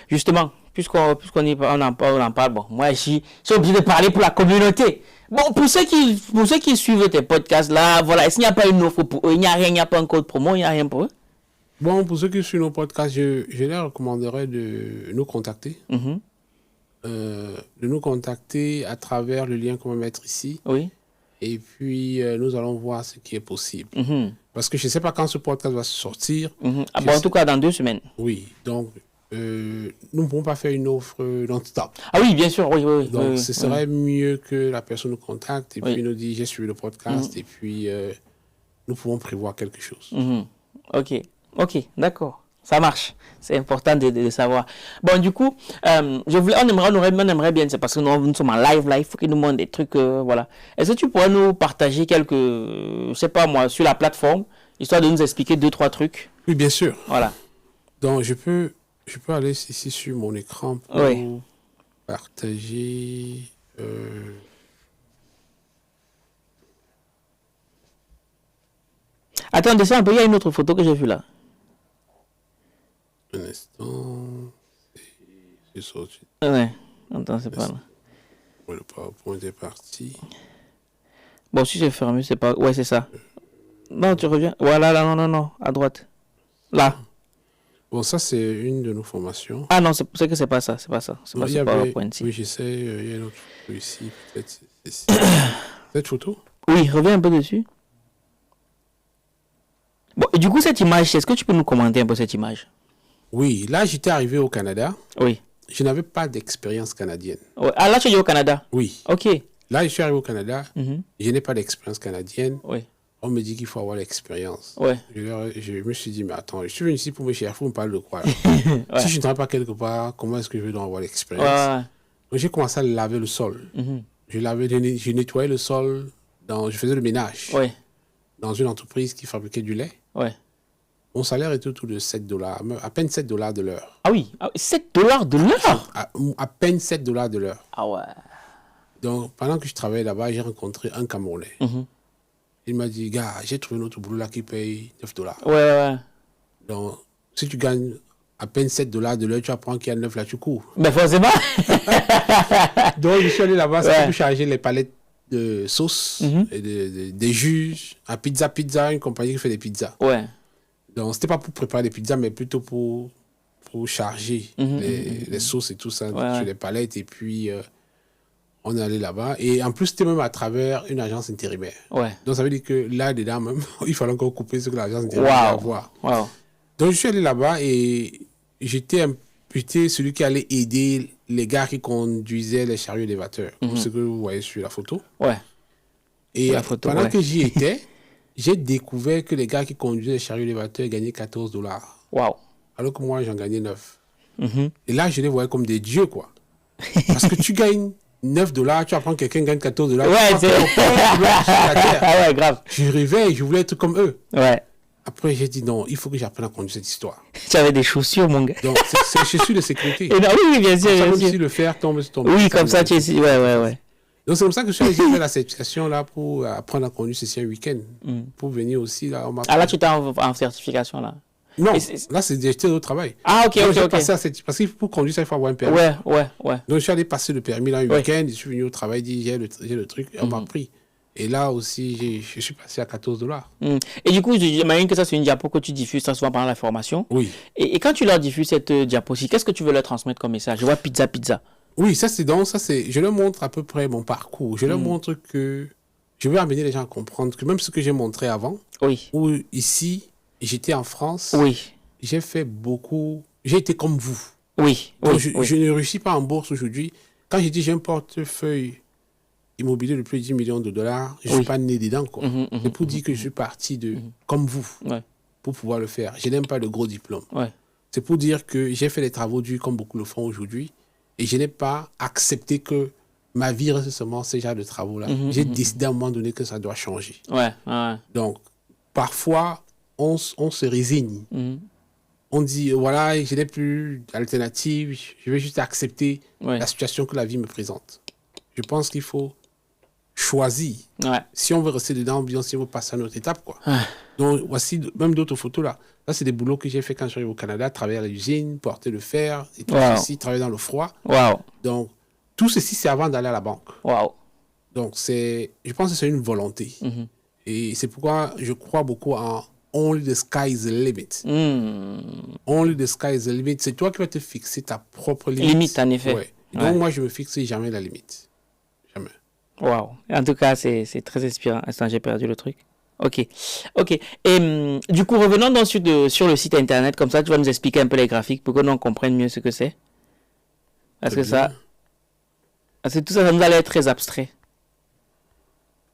justement, puisqu'on en parle, bon, moi, je suis obligé de parler pour la communauté. Bon, pour ceux qui suivent tes podcasts là, voilà, est-ce qu'il n'y a pas une offre pour eux? Il n'y a rien, il n'y a pas un code promo, il n'y a rien pour eux? Bon, pour ceux qui suivent nos podcasts, je leur recommanderais de nous contacter. De nous contacter à travers le lien qu'on va mettre ici. Et puis, nous allons voir ce qui est possible. Parce que je ne sais pas quand ce podcast va sortir. Ah, bon, en tout cas, dans 2 semaines. Oui, donc, nous ne pouvons pas faire une offre non-stop. Ah oui, bien sûr, oui. Donc, ce serait mieux que la personne nous contacte et puis nous dit, j'ai suivi le podcast et puis nous pouvons prévoir quelque chose. Ok, d'accord. Ça marche. C'est important de savoir. Bon, du coup, on aimerait bien, c'est parce que nous sommes en live, il faut qu'ils nous montrent des trucs, voilà. Est-ce que tu pourrais nous partager quelques, je sais pas moi, sur la plateforme, histoire de nous expliquer 2-3 trucs? Oui, bien sûr. Voilà. Donc, je peux aller ici sur mon écran pour partager. Attends, descends un peu, il y a une autre photo que j'ai vue là. Un instant. C'est sorti. Ouais, attends, c'est pas là. Le PowerPoint est parti. Bon, si c'est fermé, c'est pas. Ouais, c'est ça. Non, tu reviens. Voilà, là, non, à droite. Là. Bon, ça, c'est une de nos formations. Ah non, c'est que c'est pas ça, c'est pas ça. C'est pas ce PowerPoint ici. Oui, j'essaie. Il y a une autre photo ici, peut-être. Cette photo? Oui, reviens un peu dessus. Bon, et du coup, cette image, est-ce que tu peux nous commenter un peu cette image? Oui, là, j'étais arrivé au Canada. Oui. Je n'avais pas d'expérience canadienne. Ouais. Ah, là, tu es au Canada? Oui. Ok. Là, je suis arrivé au Canada. Je n'ai pas d'expérience canadienne. Oui. On me dit qu'il faut avoir l'expérience. Ouais. Je me suis dit, mais attends, je suis venu ici pour me chercher, vous me parlez de quoi là? Ouais. Si je ne travaille pas quelque part, comment est-ce que je vais donc avoir l'expérience? Donc, j'ai commencé à laver le sol. Je nettoyais le sol, je faisais le ménage dans une entreprise qui fabriquait du lait. Ouais. Mon salaire était autour de $7, à peine $7 de l'heure. Ah oui, $7 de l'heure? À peine $7 de l'heure. Ah ouais. Donc, pendant que je travaillais là-bas, j'ai rencontré un Camerounais. Il m'a dit, gars, j'ai trouvé un autre boulot là qui paye $9. Ouais. Donc, si tu gagnes à peine $7 de l'heure, tu apprends qu'il y a 9 là, tu cours. Mais forcément. Donc, je suis allé là-bas, c'est pour charger les palettes de sauce et des jus à Pizza, une compagnie qui fait des pizzas. Ouais. Donc, c'était pas pour préparer des pizzas, mais plutôt pour charger les sauces et tout ça sur les palettes. Et puis, on est allé là-bas. Et en plus, c'était même à travers une agence intérimaire. Ouais. Donc, ça veut dire que là-dedans, même, il fallait encore couper ce que l'agence intérimaire allait avoir. Wow. Donc, je suis allé là-bas et j'étais celui qui allait aider les gars qui conduisaient les chariots élévateurs. Ce que vous voyez sur la photo. Ouais. Et pendant que j'y étais, j'ai découvert que les gars qui conduisaient les chariots élévateurs gagnaient $14. Wow. Alors que moi, j'en gagnais 9. Et là, je les voyais comme des dieux, quoi. Parce que tu gagnes $9, tu apprends que quelqu'un gagne $14. Ouais, c'est... Ah ouais, grave. Je rêvais, je voulais être comme eux. Ouais. Après, j'ai dit non, il faut que j'apprenne à conduire cette histoire. Tu avais des chaussures, mon gars. Donc, c'est chaussures de sécurité. Et non, oui, bien sûr. Même si le fer tombe. Oui, comme ça, tu es ici. Ouais. Donc, c'est comme ça que je suis allé faire la certification là pour apprendre à conduire ceci un week-end. Pour venir aussi là. Là, tu étais en certification là? Non, là, j'étais au travail. Ah, ok. Parce que pour conduire ça, il faut avoir un permis. Ouais. Donc, je suis allé passer le permis là un week-end. Je suis venu au travail, j'ai le truc, et on m'a pris. Et là aussi, je suis passé à $14. Et du coup, j'imagine que ça, c'est une diapo que tu diffuses très souvent pendant la formation. Oui. Et quand tu leur diffuses cette diapo-ci, qu'est-ce que tu veux leur transmettre comme message? Je vois pizza. Oui, je leur montre à peu près mon parcours. Je leur montre que je veux amener les gens à comprendre que même ce que j'ai montré avant, où ici, j'étais en France, j'ai fait beaucoup, j'ai été comme vous. Je ne réussis pas en bourse aujourd'hui. Quand j'ai dit j'ai un portefeuille immobilier de plus de $10 millions, je ne suis pas né dedans, quoi. C'est pour dire que je suis parti comme vous, pour pouvoir le faire. Je n'aime pas le gros diplôme. C'est pour dire que j'ai fait des travaux durs comme beaucoup le font aujourd'hui et je n'ai pas accepté que ma vie reste seulement ce genre de travaux-là. J'ai décidé à un moment donné que ça doit changer. Donc, parfois, on se résigne. On dit, voilà, je n'ai plus d'alternative, je vais juste accepter la situation que la vie me présente. Je pense qu'il faut choisir. Si on veut rester dedans, bien si on veut passer à une autre étape, quoi. Donc, voici même d'autres photos là. Là, c'est des boulots que j'ai fait quand je suis arrivé au Canada, travailler à l'usine, porter le fer, et tout ceci, travailler dans le froid. Donc, tout ceci, c'est avant d'aller à la banque. Donc, je pense que c'est une volonté. Et c'est pourquoi je crois beaucoup en only the sky is the limit. Only the sky is the limit. C'est toi qui vas te fixer ta propre limite. Limite, en effet. Donc, moi, je ne me fixe jamais la limite. Jamais. Waouh. En tout cas, c'est très inspirant. Attends, j'ai perdu le truc. Ok. Et du coup, revenons donc sur le site internet. Comme ça, tu vas nous expliquer un peu les graphiques pour que nous on comprenne mieux ce que c'est. Parce que tout ça, ça nous allait être très abstrait.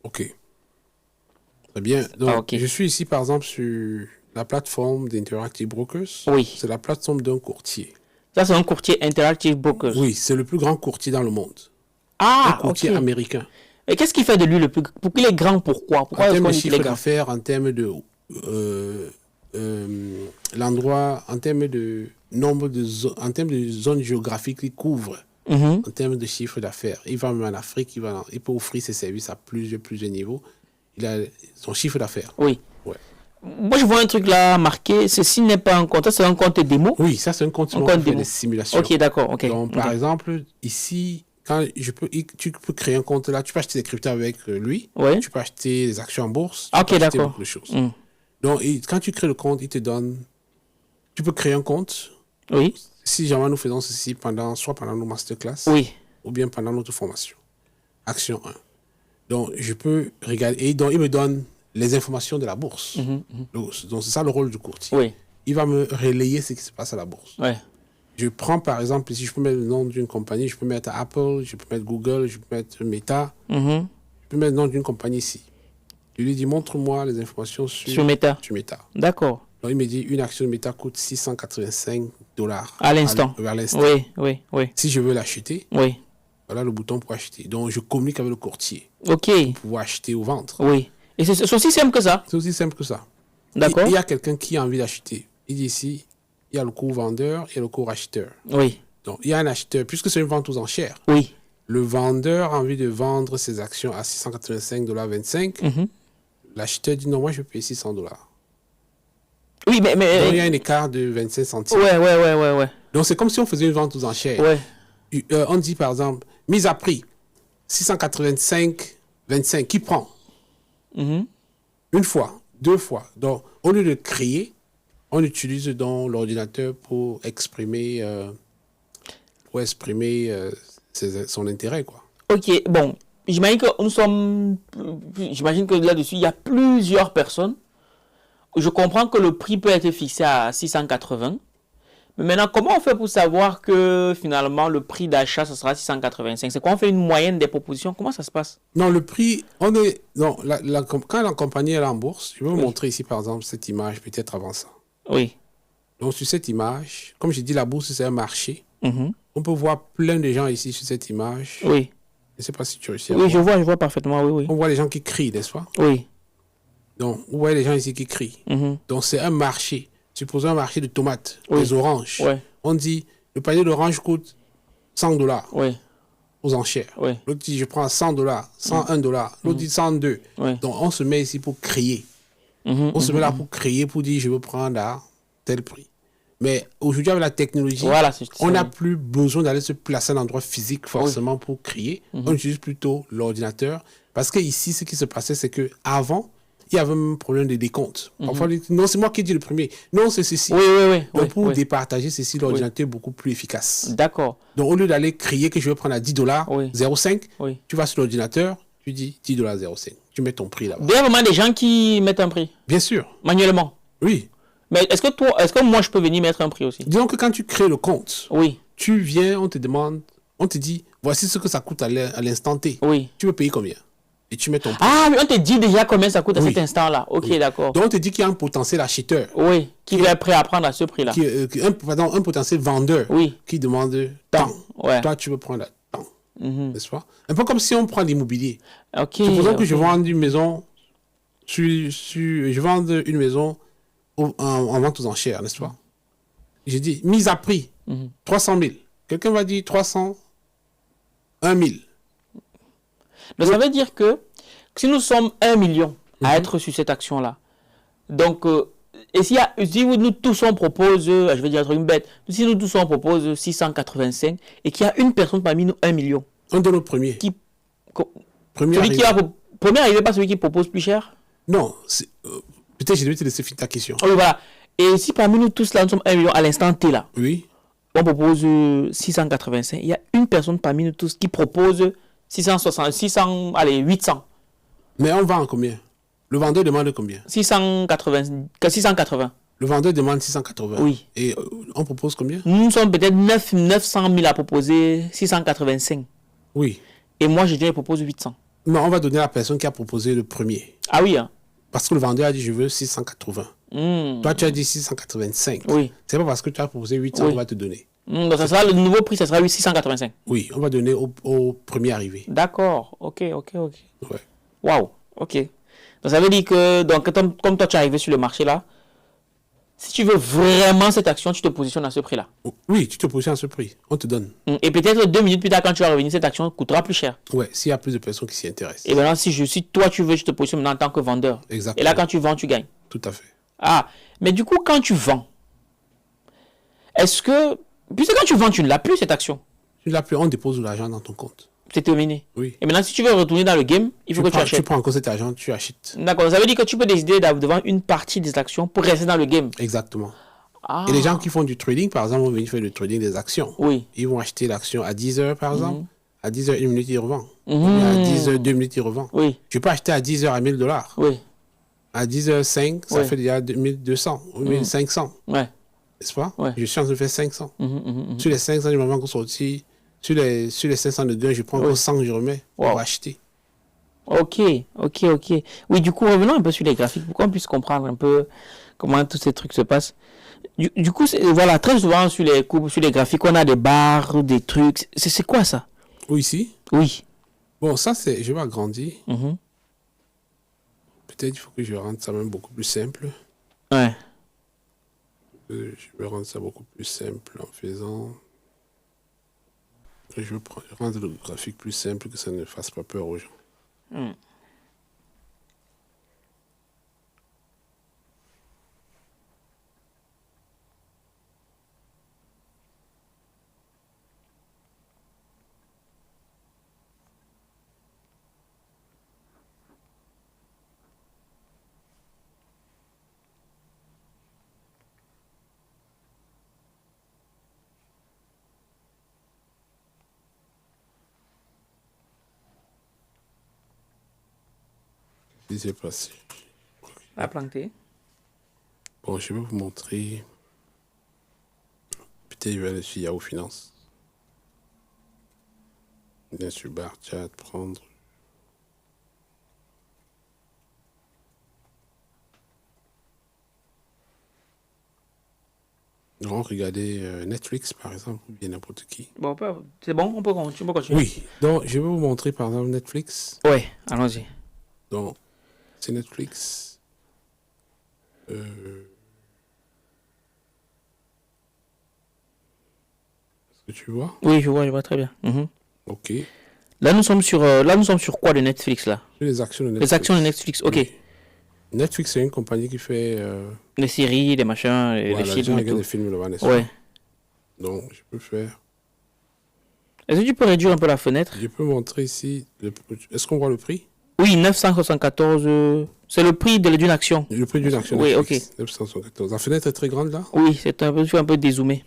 Ok. Très bien. Donc, je suis ici, par exemple, sur la plateforme d'Interactive Brokers. Oui. C'est la plateforme d'un courtier. Ça, c'est un courtier Interactive Brokers. Oui, c'est le plus grand courtier dans le monde. Un courtier américain. Et qu'est-ce qui fait de lui le plus... Pour qu'il est grand, pourquoi en termes de chiffre d'affaires, en termes de... l'endroit, en termes de nombre de zones, en termes de zones géographiques qu'il couvre, en termes de chiffre d'affaires. Il va même en Afrique, il peut offrir ses services à plusieurs niveaux. Il a son chiffre d'affaires. Oui. Ouais. Moi, je vois un truc là marqué. Ceci n'est pas un compte. Ça, c'est un compte démo. Oui, ça, c'est un compte démo. Des simulations. Ok, d'accord. Donc, par exemple, ici, tu peux créer un compte là. Tu peux acheter des cryptos avec lui. Ouais. Tu peux acheter des actions en bourse. Ok, d'accord. Beaucoup de choses. Donc, quand tu crées le compte, il te donne... Tu peux créer un compte. Oui. Si jamais nous faisons ceci soit pendant nos masterclass. Oui. Ou bien pendant notre formation. Action 1. Donc, je peux regarder. Et donc, il me donne les informations de la bourse. Donc, c'est ça le rôle du courtier. Oui. Il va me relayer ce qui se passe à la bourse. Ouais. Je prends, par exemple, si je peux mettre le nom d'une compagnie, je peux mettre Apple, je peux mettre Google, je peux mettre Meta. Je peux mettre le nom d'une compagnie ici. Je lui dis, montre-moi les informations sur Meta. D'accord. Donc, il me dit, une action de Meta coûte $685. À l'instant. À l'instant. Oui. Si je veux l'acheter, oui. Voilà le bouton pour acheter. Donc, je communique avec le courtier. Ok. Pour pouvoir acheter ou vendre. Oui. Et c'est aussi simple que ça? C'est aussi simple que ça. D'accord. Il y a quelqu'un qui a envie d'acheter. Il dit ici, il y a le cours vendeur et le cours acheteur. Oui. Donc, il y a un acheteur, puisque c'est une vente aux enchères. Oui. Le vendeur a envie de vendre ses actions à $685,25. L'acheteur dit non, moi je vais payer $600. Oui, mais... Donc, il y a un écart de 25 centimes. Ouais. Donc, c'est comme si on faisait une vente aux enchères. Ouais. On dit par exemple, mise à prix, 685,25. Qui prend? Une fois, deux fois. Donc, au lieu de créer, on utilise donc l'ordinateur pour exprimer son intérêt, quoi. Ok, bon. J'imagine que là-dessus, il y a plusieurs personnes. Je comprends que le prix peut être fixé à 680. Mais maintenant, comment on fait pour savoir que finalement le prix d'achat, ce sera 685? C'est quoi? On fait une moyenne des propositions? Comment ça se passe? Non, le prix, quand la compagnie est en bourse, je vais vous montrer ici par exemple cette image, peut-être avant ça. Oui. Donc sur cette image, comme j'ai dit, la bourse c'est un marché. On peut voir plein de gens ici sur cette image. Oui. Je ne sais pas si tu réussis à voir. Oui, je vois parfaitement, oui. On voit les gens qui crient, n'est-ce pas? Oui. Donc, vous voyez les gens ici qui crient. Donc, c'est un marché. Supposons un marché de tomates, des oranges. Ouais. On dit, le panier d'oranges coûte $100 aux enchères. L'autre dit, je prends $100, $101. L'autre dit 102. Donc, on se met ici pour crier. On se met là pour crier, pour dire, je veux prendre à tel prix. Mais aujourd'hui, avec la technologie, on n'a plus besoin d'aller se placer à un endroit physique forcément pour crier. On utilise plutôt l'ordinateur. Parce que ici, ce qui se passait, c'est qu'avant, il y avait un problème de décompte. Parfois, non, c'est moi qui dis le premier. Non, c'est ceci. Donc, pour départager ceci, l'ordinateur est beaucoup plus efficace. D'accord. Donc, au lieu d'aller crier que je vais prendre à $10, 0,5, tu vas sur l'ordinateur, tu dis $10, 0,5. Tu mets ton prix là-bas. Il y a vraiment des gens qui mettent un prix? Bien sûr. Manuellement? Oui. Mais est-ce que moi, je peux venir mettre un prix aussi? Disons que quand tu crées le compte, oui. Tu viens, on te demande, on te dit, voici ce que ça coûte à l'instant T. Oui. Tu veux payer combien? Et tu mets ton prix. Ah, mais on te dit déjà combien ça coûte à cet instant-là. Ok, d'accord. Donc, on te dit qu'il y a un potentiel acheteur. Oui, qui est prêt à prendre à ce prix-là. Un potentiel vendeur qui demande tant. Ouais. Toi, tu veux prendre tant. N'est-ce pas? Un peu comme si on prend l'immobilier. Ok. Supposons que je vende une maison, je vends une maison en vente aux enchères, n'est-ce pas? J'ai dit, mise à prix, 300 000. Quelqu'un va dire 301 000. Donc, ça veut dire que si nous sommes 1 million à être sur cette action-là, donc, et si nous tous on propose, je vais dire un truc bête, si nous tous on propose 685 et qu'il y a une personne parmi nous 1 million. On donne au premier. Premier arrivé, pas celui qui propose plus cher? Non, peut-être je devais te laisser finir ta question. Oui, voilà. Et si parmi nous tous là, nous sommes 1 million à l'instant T là, oui, on propose 685, il y a une personne parmi nous tous qui propose 660, 600, allez, 800. Mais on vend combien? Le vendeur demande combien? 680. Le vendeur demande 680. Oui. Et on propose combien? Nous sommes peut-être 900 000 à proposer 685. Oui. Et moi, je propose 800. Non, on va donner à la personne qui a proposé le premier. Ah oui, hein? Parce que le vendeur a dit je veux 680. Toi, tu as dit 685. Oui. C'est pas parce que tu as proposé 800 Oui. qu'on va te donner. Donc, ça sera le nouveau prix, ça sera 685. Oui, on va donner au premier arrivé. D'accord. Ok. Ouais. Waouh. Ok. Donc, ça veut dire que, donc, comme toi, tu es arrivé sur le marché là, si tu veux vraiment cette action, tu te positionnes à ce prix-là. Oui, tu te positionnes à ce prix. On te donne. Et peut-être 2 minutes plus tard, quand tu vas revenir, cette action coûtera plus cher. Ouais, s'il y a plus de personnes qui s'y intéressent. Et maintenant, si toi, tu veux, je te positionne maintenant en tant que vendeur. Exactement. Et là, quand tu vends, tu gagnes. Tout à fait. Ah, mais du coup, quand tu vends, est-ce que... Puisque quand tu vends, tu ne l'as plus, cette action. Tu l'as plus, on dépose l'argent dans ton compte. C'est terminé. Oui. Et maintenant, si tu veux retourner dans le game, il faut que tu achètes. Tu prends encore cet argent, tu achètes. D'accord. Ça veut dire que tu peux décider de vendre une partie des actions pour rester dans le game. Exactement. Ah. Et les gens qui font du trading, par exemple, vont venir faire du trading des actions. Oui. Ils vont acheter l'action à 10 heures, par exemple. À 10 heures, 1 minute, ils revendent. Mhm. À 10 heures, 2 minutes, ils revendent. Oui. Je peux acheter à 10 heures à 1000 $. Oui. À 10 heures 5, ça Ouais. fait déjà 2200 ou 1500. Ouais. N'est-ce pas? Ouais. Je suis en train de faire 500. Sur les 500, je m'en vais encore sortir. Sur les 500 de gain, je prends encore 100 que je remets pour Wow. acheter. Ok. Oui, du coup, revenons un peu sur les graphiques pour qu'on puisse comprendre un peu comment tous ces trucs se passent. Du coup, voilà, très souvent sur les courbes, sur les graphiques, on a des barres, des trucs. C'est quoi ça? Ou ici? Oui. Bon, ça, c'est. Je vais agrandir. Mhm. Peut-être il faut que je rende ça même beaucoup plus simple. Ouais. Je vais rendre ça beaucoup plus simple en faisant. Je vais rendre le graphique plus simple, que ça ne fasse pas peur aux gens. Qu'est-ce qui s'est passé? La planter. Bon, je vais vous montrer. Peut-être je vais aller sur Yahoo Finance. Bien sûr, bar chat, prendre. Donc, regardez Netflix, par exemple, ou bien n'importe qui. Bon, c'est bon, on peut continuer. Oui, donc je vais vous montrer, par exemple, Netflix. Ouais, allons-y. Donc, c'est Netflix. Est-ce que tu vois? Oui, je vois très bien. Mhm. Ok. Là, nous sommes sur quoi de Netflix, là? Sur les actions de Netflix. Les actions de Netflix, ok. Oui. Netflix, c'est une compagnie qui fait Les séries, les machins, les voilà, films et regarde tout. les films là-bas, n'est-ce Ouais. pas? Donc, je peux faire. Est-ce que tu peux réduire un peu la fenêtre? Je peux montrer ici. Est-ce qu'on voit le prix? Oui, 974. C'est le prix d'une action. Le prix d'une action. Oui, Netflix, 974. La fenêtre est très grande là? Oui, c'est un peu dézoomé.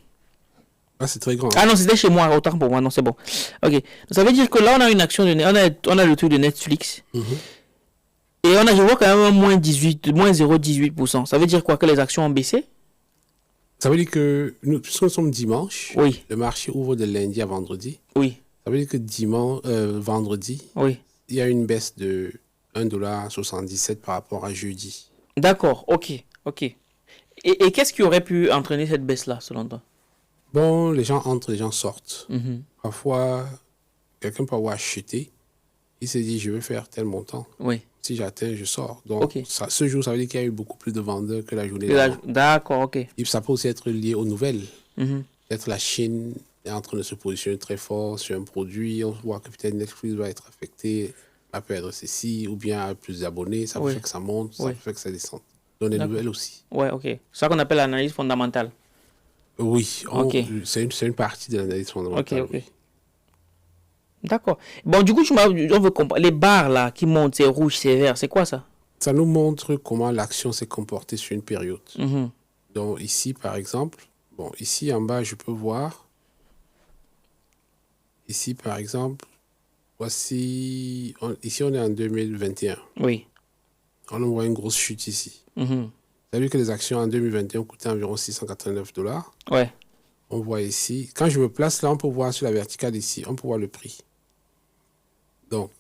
Ah, c'est très grand. Ah non, c'était chez moi, autant pour moi, non, c'est bon. Ok. Donc, ça veut dire que là, on a une action, on a le truc de Netflix. Et je vois quand même un moins 0,18%. Ça veut dire quoi? Que les actions ont baissé? Ça veut dire que, puisque nous sommes dimanche, Oui. le marché ouvre de lundi à vendredi. Oui. Ça veut dire que vendredi, Oui. il y a une baisse de 1,77 $ par rapport à jeudi. D'accord, ok. Et qu'est-ce qui aurait pu entraîner cette baisse-là, selon toi? Bon, les gens entrent, les gens sortent. Parfois, quelqu'un peut avoir acheté. Il s'est dit, je vais faire tel montant. Oui. Si j'atteins, je sors. Donc, Ok. ce jour, ça veut dire qu'il y a eu beaucoup plus de vendeurs que la journée d'avant. D'accord, ok. Et ça peut aussi être lié aux nouvelles. Mhm. Peut-être la Chine est en train de se positionner très fort sur un produit. On voit que peut-être Netflix va être affecté, à perdre ceci, ou bien à plus d'abonnés. Ça Oui. fait que ça monte, ça Oui. fait que ça descende. Donc, les D'accord. nouvelles aussi. Ouais, ok. C'est ça qu'on appelle l'analyse fondamentale. Oui, Ok. c'est une partie de l'analyse fondamentale. Ok. Oui. D'accord. Bon, du coup, on veut comparer. Les barres là qui montent, c'est rouge, c'est vert, c'est quoi ça? Ça nous montre comment l'action s'est comportée sur une période. Mhm. Donc ici, par exemple, bon, ici en bas, je peux voir. Ici, par exemple, Voici, ici on est en 2021. Oui. On voit une grosse chute ici. Mhm. Vous avez vu que les actions en 2021 coûtaient environ $689. Ouais. On voit ici. Quand je me place là, on peut voir sur la verticale ici, on peut voir le prix. Donc,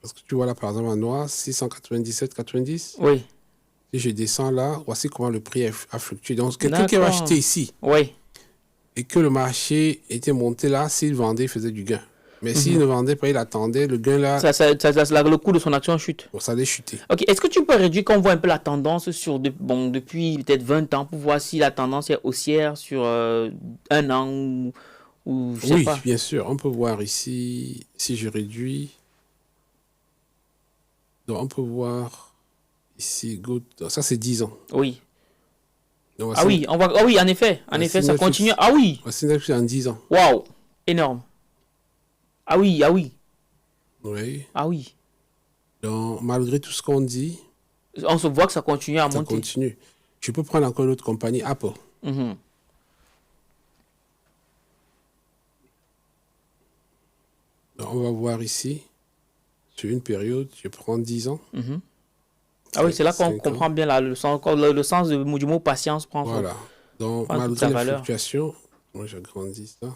parce que tu vois là par exemple en noir, 697,90. Oui. Si je descends là, voici comment le prix a fluctué. Donc, quelqu'un qui va acheter ici Oui. et que le marché était monté là, s'il vendait, il faisait du gain. Mais s'il ne vendait pas, il attendait, le gain là, Le coût de son action chute. bon, ça allait chuter. Ok, est-ce que tu peux réduire qu'on voit un peu la tendance depuis peut-être 20 ans pour voir si la tendance est haussière sur un an ou je sais Oui, pas. bien sûr. On peut voir ici, si je réduis. Donc, on peut voir ici, donc, ça c'est 10 ans. Oui. Donc, Ah oui, on voit. Ah oui, en effet, ça Netflix. continue. Ah oui, Voici Netflix en 10 ans. waouh, énorme. Ah oui, ah oui, Oui. ah oui. Donc, malgré tout ce qu'on dit, On se voit que ça continue à ça monter. continue. Je peux prendre encore une autre compagnie, Apple. Mhm. Donc, on va voir ici, sur une période, je prends 10 ans. Ah oui, c'est là qu'on 5 ans. comprend bien le sens du mot patience prend. Voilà. Donc, prend toute malgré sa les valeur. fluctuations, moi j'agrandis ça.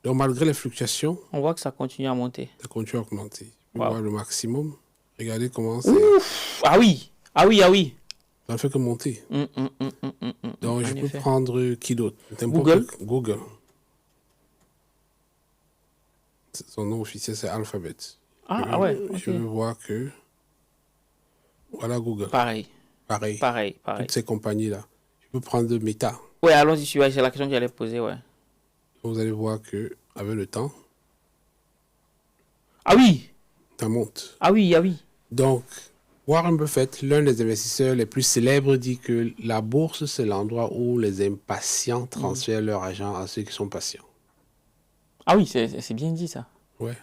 Donc, malgré les fluctuations, On voit que ça continue à monter. ça continue à augmenter. Je peux Wow. voir le maximum. Regardez comment c'est. Ouf, ah oui, ah oui, ah oui. Ça ne fait que monter. Donc, je En peux effet. prendre qui d'autre? Google. Google. Son nom officiel, c'est Alphabet. Ah ouais, Je ok. veux voir que... Voilà Google. Pareil, Pareil. pareil. Toutes ces compagnies-là. Je peux prendre Meta. Ouais, allons-y, c'est la question que j'allais poser, ouais. Vous allez voir que avec le temps, Ah oui, ça monte. ah oui, ah oui. Donc, Warren Buffett, l'un des investisseurs les plus célèbres, dit que la bourse, c'est l'endroit où les impatients transfèrent leur argent à ceux qui sont patients. Ah oui, c'est bien dit ça. Ouais.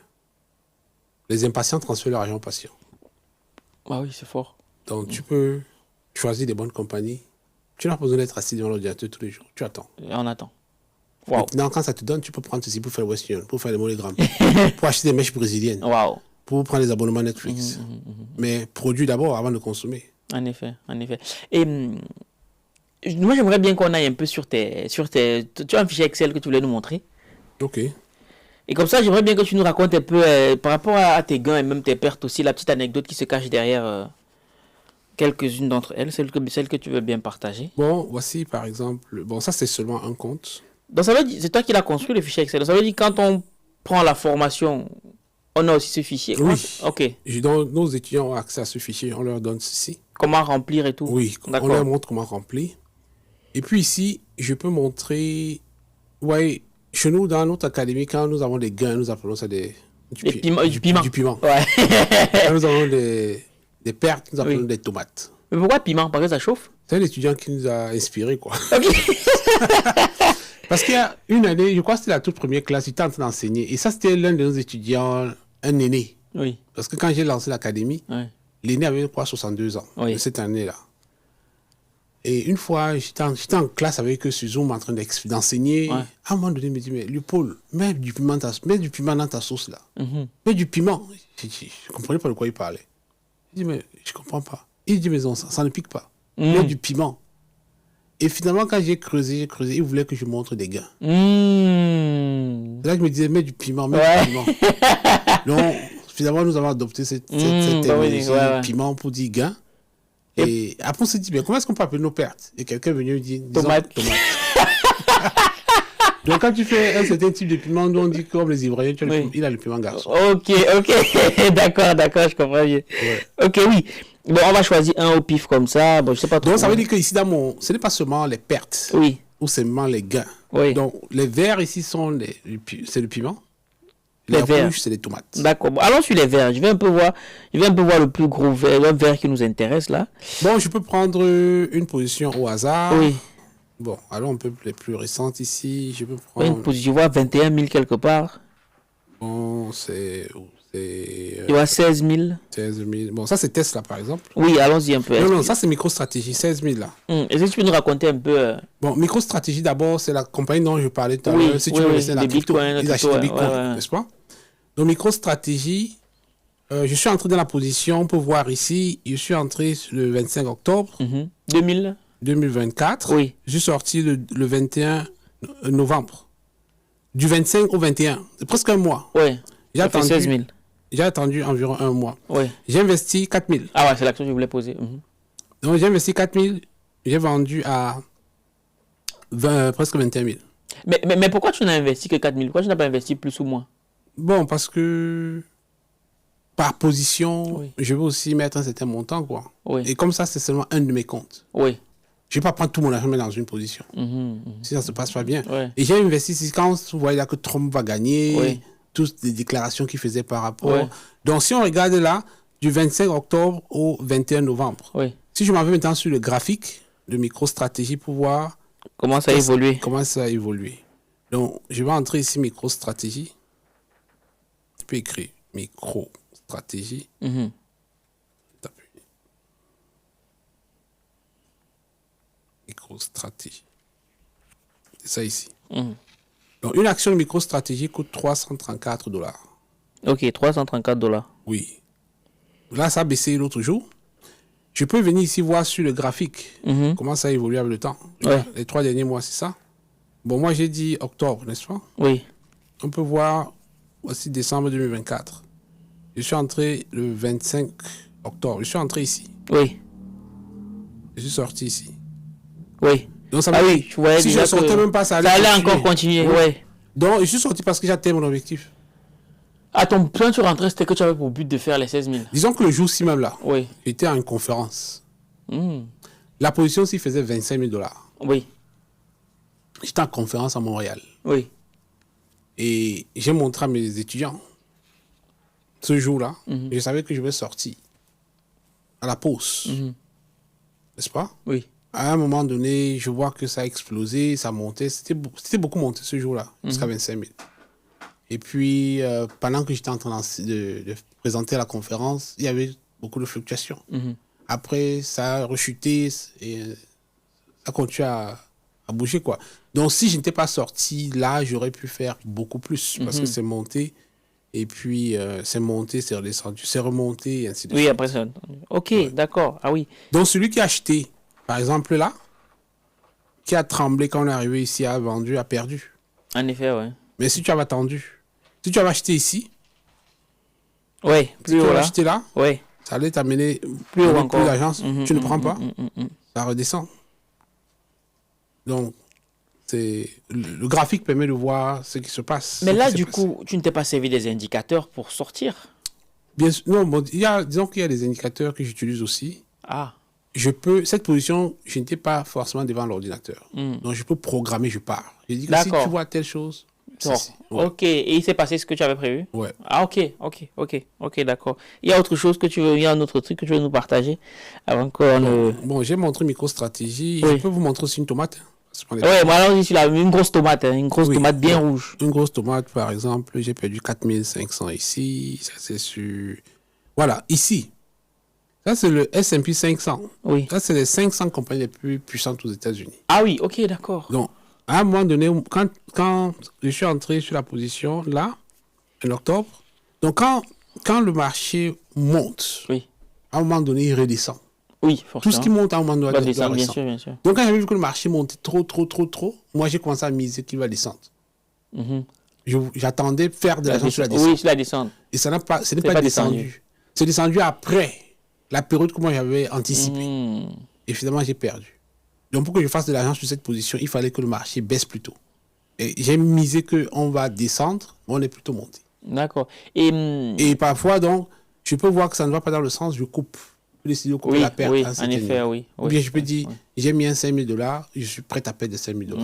Les impatients transfèrent leur argent aux patients. Ah oui, c'est fort. Donc, tu peux choisir des bonnes compagnies. Tu n'as pas besoin d'être assis devant l'ordinateur tous les jours. Tu attends. Et on attend. Waouh, Maintenant, quand ça te donne, tu peux prendre ceci pour faire le Western, pour faire les MoneyGram, pour acheter des mèches brésiliennes, waouh. pour prendre des abonnements Netflix. Mais produis d'abord avant de consommer. En effet, en effet. Et moi, j'aimerais bien qu'on aille un peu sur tes... Tu as un fichier Excel que tu voulais nous montrer. Ok. Et comme ça, j'aimerais bien que tu nous racontes un peu par rapport à tes gains et même tes pertes aussi, la petite anecdote qui se cache derrière quelques-unes d'entre elles, celles que tu veux bien partager. Bon, voici par exemple. Bon, ça c'est seulement un compte. Donc ça veut dire, c'est toi qui l'as construit le fichier Excel. Donc, ça veut dire quand on prend la formation, on a aussi ce fichier. Oui. Ok. Nos étudiants ont accès à ce fichier. On leur donne ceci. Comment remplir et tout. Oui, on D'accord. leur montre comment remplir. Et puis ici, je peux montrer. Ouais, chez nous, dans notre académie, quand nous avons des gains, nous appelons ça du piment. Du piment. Ouais. Quand nous avons des pertes, nous appelons des tomates. Mais pourquoi piment? Parce que ça chauffe. C'est un étudiant qui nous a inspirés, quoi. Ok. Parce qu'il y a une année, je crois que c'était la toute première classe, il était en train d'enseigner. Et ça, c'était l'un de nos étudiants, un aîné. Oui. Parce que quand j'ai lancé l'académie, Ouais. l'aîné avait, quoi, 62 ans, Oui. de cette année-là. Et une fois, j'étais en classe avec eux sur Zoom en train d'enseigner. Ouais. À un moment donné, il me dit, mais Léopold, mets du piment dans ta sauce, là. Mhm. Mets du piment. Je ne comprenais pas de quoi il parlait. Je dis, mais je ne comprends pas. Il dit, mais non, ça ne pique pas. Mets du piment. Et finalement, quand j'ai creusé, il voulait que je montre des gains. C'est là que je me disais, mets du piment, mets du piment. Donc, finalement, nous avons adopté cette terminologie ouais. piment pour dire gain. Et après, on s'est dit, mais comment est-ce qu'on peut appeler nos pertes? Et quelqu'un est venu me dire, Tomate. Donc, quand tu fais un certain type de piment, nous on dit que comme les Ivoiriens, Oui. il a le piment garçon. Ok. D'accord, je comprends bien. Ouais. Ok, oui. Bon, on va choisir un au pif comme ça. Bon, je sais pas trop. Donc, ça veut dire que ici, ce n'est pas seulement les pertes, Oui. ou seulement les gains. Oui. Donc, les verts ici c'est le piment. Les Les verts. rouges, c'est les tomates. D'accord. Bon, allons sur les verts. Je vais un peu voir le plus gros vert, le vert qui nous intéresse là. Bon, je peux prendre une position au hasard. Oui. Bon, alors on peut les plus récentes ici. Je peux Oui, prendre. une position, je vois 21 000 quelque part. Bon, c'est Je vois 16 000. 16 000. Bon, ça c'est Tesla par exemple. Oui, allons-y un peu. Non, ça c'est MicroStrategy, 16 000 là. Est-ce que tu peux nous raconter un peu Bon, MicroStrategy d'abord, c'est la compagnie dont je parlais tout à Oui, l'heure. Si tu oui, veux oui, laisser la des crypto, bitcoins, ils la achètent des crypto, bitcoins, ouais. n'est-ce pas? Donc, MicroStratégie, je suis entré dans la position, on peut voir ici, je suis entré le 25 octobre 2024. Oui. Je suis sorti le 21 novembre. Du 25 au 21. C'est presque un mois. Oui. J'ai attendu environ un mois. Oui. J'ai investi 4 000. Ah ouais, c'est la question que je voulais poser. Donc, j'ai investi 4 000. J'ai vendu à presque 21 000. Mais pourquoi tu n'as investi que 4 000? Pourquoi tu n'as pas investi plus ou moins? Bon, parce que par position, Oui. je veux aussi mettre un certain montant, quoi. Oui. Et comme ça, c'est seulement un de mes comptes. Oui. Je ne vais pas prendre tout mon argent dans une position. Si ça ne se passe pas bien. Oui. Et j'ai investi, quand vous voyez là que Trump va gagner, Oui. toutes les déclarations qu'il faisait par rapport. Oui. Donc, si on regarde là, du 25 octobre au 21 novembre, Oui. si je m'en vais maintenant sur le graphique de MicroStratégie pour voir Comment ça a évolué? comment ça a évolué. Donc, je vais entrer ici MicroStratégie. Je peux écrire MicroStratégie. MicroStratégie. C'est ça ici. Donc, une action de MicroStratégie coûte $334. Ok, $334. Oui. Là, ça a baissé l'autre jour. Je peux venir ici voir sur le graphique comment ça a évolué avec le temps. Ouais. Les 3 derniers mois, c'est ça. Bon, moi, j'ai dit octobre, n'est-ce pas? Oui. On peut voir aussi décembre 2024. Je suis entré le 25 octobre. Je suis entré ici. Oui. Je suis sorti ici. Oui. Donc, ça Ah veut oui, dire, tu voyais si je déjà ne sortais que même pas, ça allait, ça allait encore continuer. Oui. Ouais. Donc, je suis sorti parce que j'atteins mon objectif. Ah, ton plan tu rentrais, c'était que tu avais pour but de faire les 16 000. Disons que le jour-ci même là, Oui. j'étais à une conférence. Hmm. La position s'y faisait $25 000. Oui. J'étais en conférence à Montréal. Oui. Et j'ai montré à mes étudiants ce jour-là. Je savais que je vais sortir à la pause. N'est-ce pas? Oui. À un moment donné, je vois que ça a explosé, ça montait. C'était beaucoup monté ce jour-là, jusqu'à 25 000. Et puis, pendant que j'étais en train de présenter la conférence, il y avait beaucoup de fluctuations. Après, ça a rechuté et ça continue à bouger, quoi. Donc, si je n'étais pas sorti là, j'aurais pu faire beaucoup plus parce que c'est monté. Et puis, c'est monté, c'est redescendu, c'est remonté, et ainsi de suite. Oui, après ça. Ok, d'accord. Ah oui. Donc, celui qui a acheté, par exemple là, qui a tremblé quand on est arrivé ici, a vendu, a perdu. En effet, ouais. Mais si tu avais attendu, si tu avais acheté ici, Oui, si plus tu haut avais là. acheté là, Oui. ça allait t'amener Plus haut avec encore. plus d'argent. Tu ne prends pas, ça redescend. Donc, le graphique permet de voir ce qui se passe. Mais ce là, qui s'est du passé. coup, tu ne t'es pas servi des indicateurs pour sortir? Bien sûr, non, bon, disons qu'il y a des indicateurs que j'utilise aussi. Ah. Cette position, je n'étais pas forcément devant l'ordinateur. Donc, je peux programmer, je pars. J'ai dit que si D'accord. tu vois telle chose, Bon. ouais. Ok, et il s'est passé ce que tu avais prévu? Ouais. Ah, ok, d'accord. Il y a autre chose que tu veux, il y a un autre truc que tu veux nous partager avant qu'on ne... Bon, j'ai montré MicroStratégie. Oui. Je peux vous montrer aussi une tomate. Ouais, moi là, on dit sur une grosse tomate, une grosse Oui. tomate bien rouge. Une grosse tomate, par exemple, j'ai perdu 4500 ici. Ça, c'est sur... Voilà, ici. Ça, c'est le S&P 500. Oui. Ça, c'est les 500 compagnies les plus puissantes aux États-Unis. Ah oui, ok, d'accord. Donc, à un moment donné, quand je suis entré sur la position, là, en octobre, donc quand le marché monte, Oui. à un moment donné, il redescend. Oui, forcément. Tout ce qui monte à un moment donné va doit descendre, bien redescendre. sûr, bien sûr. Donc, quand j'avais vu que le marché montait trop, moi, j'ai commencé à miser qu'il va descendre. J'attendais faire de l'argent sur la descente. Oui, sur la descente. Et ce n'est pas descendu. C'est descendu après la période que moi j'avais anticipée. Et finalement, j'ai perdu. Donc, pour que je fasse de l'argent sur cette position, il fallait que le marché baisse plus tôt. Et j'ai misé qu'on va descendre, mais on est plutôt monté. D'accord. Et parfois, donc, je peux voir que ça ne va pas dans le sens, je coupe. Je peux décider de couper la perte. Oui, à un en certain effet, niveau. oui. Ou bien je peux dire, j'ai mis un 5 000 $, je suis prêt à perdre 5 000 $.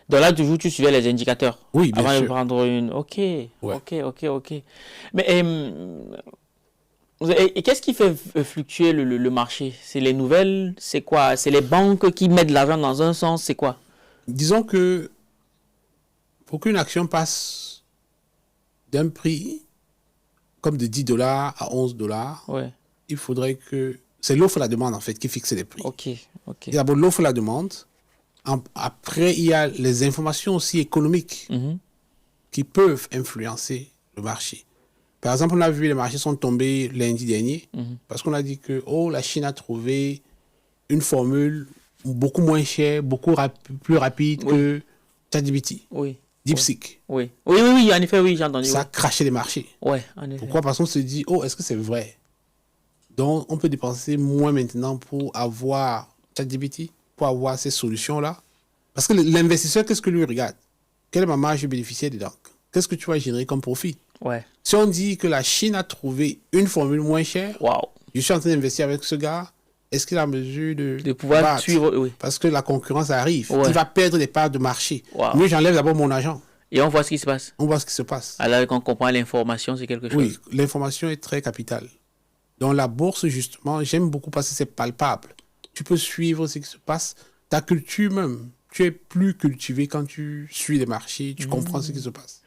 Donc là, toujours, tu suivais les indicateurs. Oui, bien avant sûr. de prendre une... Ok, Ouais. ok. Mais et qu'est-ce qui fait fluctuer le marché? C'est les nouvelles? C'est quoi? C'est les banques qui mettent de l'argent dans un sens? C'est quoi? Disons que pour qu'une action passe d'un prix comme de 10 $ à 11 $, Ouais. il faudrait que... C'est l'offre et la demande, en fait, qui fixe les prix. Ok. Il y a d'abord l'offre et la demande. Après, il y a les informations aussi économiques qui peuvent influencer le marché. Par exemple, on a vu les marchés sont tombés lundi dernier parce qu'on a dit que la Chine a trouvé une formule beaucoup moins chère, beaucoup plus rapide que ChatGPT. Oui. DeepSeek. Oui, en effet, oui, j'ai entendu. Ça a craché les marchés. Ouais, en effet. Pourquoi? Parce qu'on se dit, est-ce que c'est vrai? Donc, on peut dépenser moins maintenant pour avoir ChatGPT, pour avoir ces solutions-là. Parce que l'investisseur, qu'est-ce que lui regarde? Quelle est ma marge bénéficiaire dedans? Qu'est-ce que tu vas générer comme profit? Ouais. Si on dit que la Chine a trouvé une formule moins chère, je suis en train d'investir avec ce gars, est-ce qu'il a mesure de pouvoir battre? Suivre? Oui. Parce que la concurrence arrive. Ouais. Il va perdre des parts de marché. Mieux, j'enlève d'abord mon argent. Et on voit ce qui se passe. On voit ce qui se passe. Alors qu'on comprend l'information, c'est quelque chose. Oui, l'information est très capitale. Dans la bourse, justement, j'aime beaucoup parce que c'est palpable. Tu peux suivre ce qui se passe. Ta culture même, tu es plus cultivé quand tu suis les marchés, tu comprends ce qui se passe.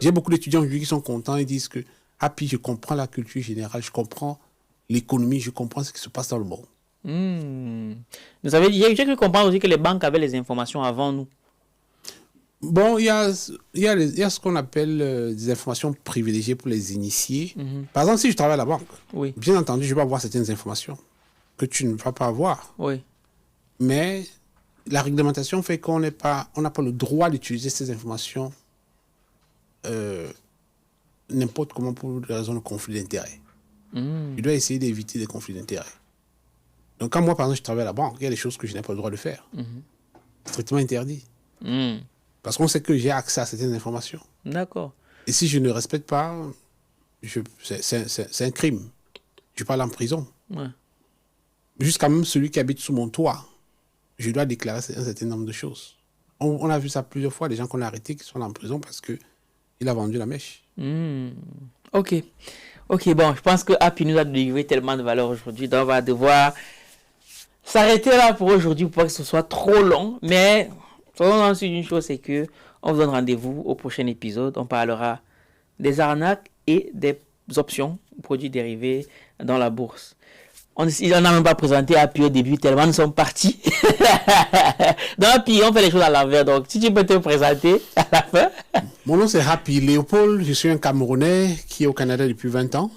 J'ai beaucoup d'étudiants aujourd'hui qui sont contents et disent que Happy, je comprends la culture générale, je comprends l'économie, je comprends ce qui se passe dans le monde. Vous avez dit, j'ai cru comprendre aussi que les banques avaient les informations avant nous. Bon, il y a ce qu'on appelle des informations privilégiées pour les initiés. Par exemple, si je travaille à la banque, bien entendu, je vais avoir certaines informations que tu ne vas pas avoir. Oui. Mais la réglementation fait qu'on n'a pas le droit d'utiliser ces informations n'importe comment pour des raisons de conflit d'intérêts. Je dois essayer d'éviter des conflits d'intérêts. Donc, quand moi, par exemple, je travaille à la banque, il y a des choses que je n'ai pas le droit de faire. Strictement interdit. Parce qu'on sait que j'ai accès à certaines informations. D'accord. Et si je ne respecte pas, c'est un crime. Je parle en prison. Ouais. Jusqu'à même celui qui habite sous mon toit, je dois déclarer un certain nombre de choses. On a vu ça plusieurs fois, des gens qu'on a arrêtés qui sont en prison parce qu'il a vendu la mèche. Ok, bon, je pense que Happy nous a délivré tellement de valeur aujourd'hui, donc on va devoir s'arrêter là pour aujourd'hui pour pas que ce soit trop long. Mais soyons ensuite une chose, c'est que on vous donne rendez-vous au prochain épisode. On parlera des arnaques et des options, produits dérivés dans la bourse. Il n'en a même pas présenté Happy au début, tellement nous sommes partis. Donc Happy, on fait les choses à l'envers. Donc si tu peux te présenter à la fin. Mon nom c'est Happy Léopold, je suis un Camerounais qui est au Canada depuis 20 ans.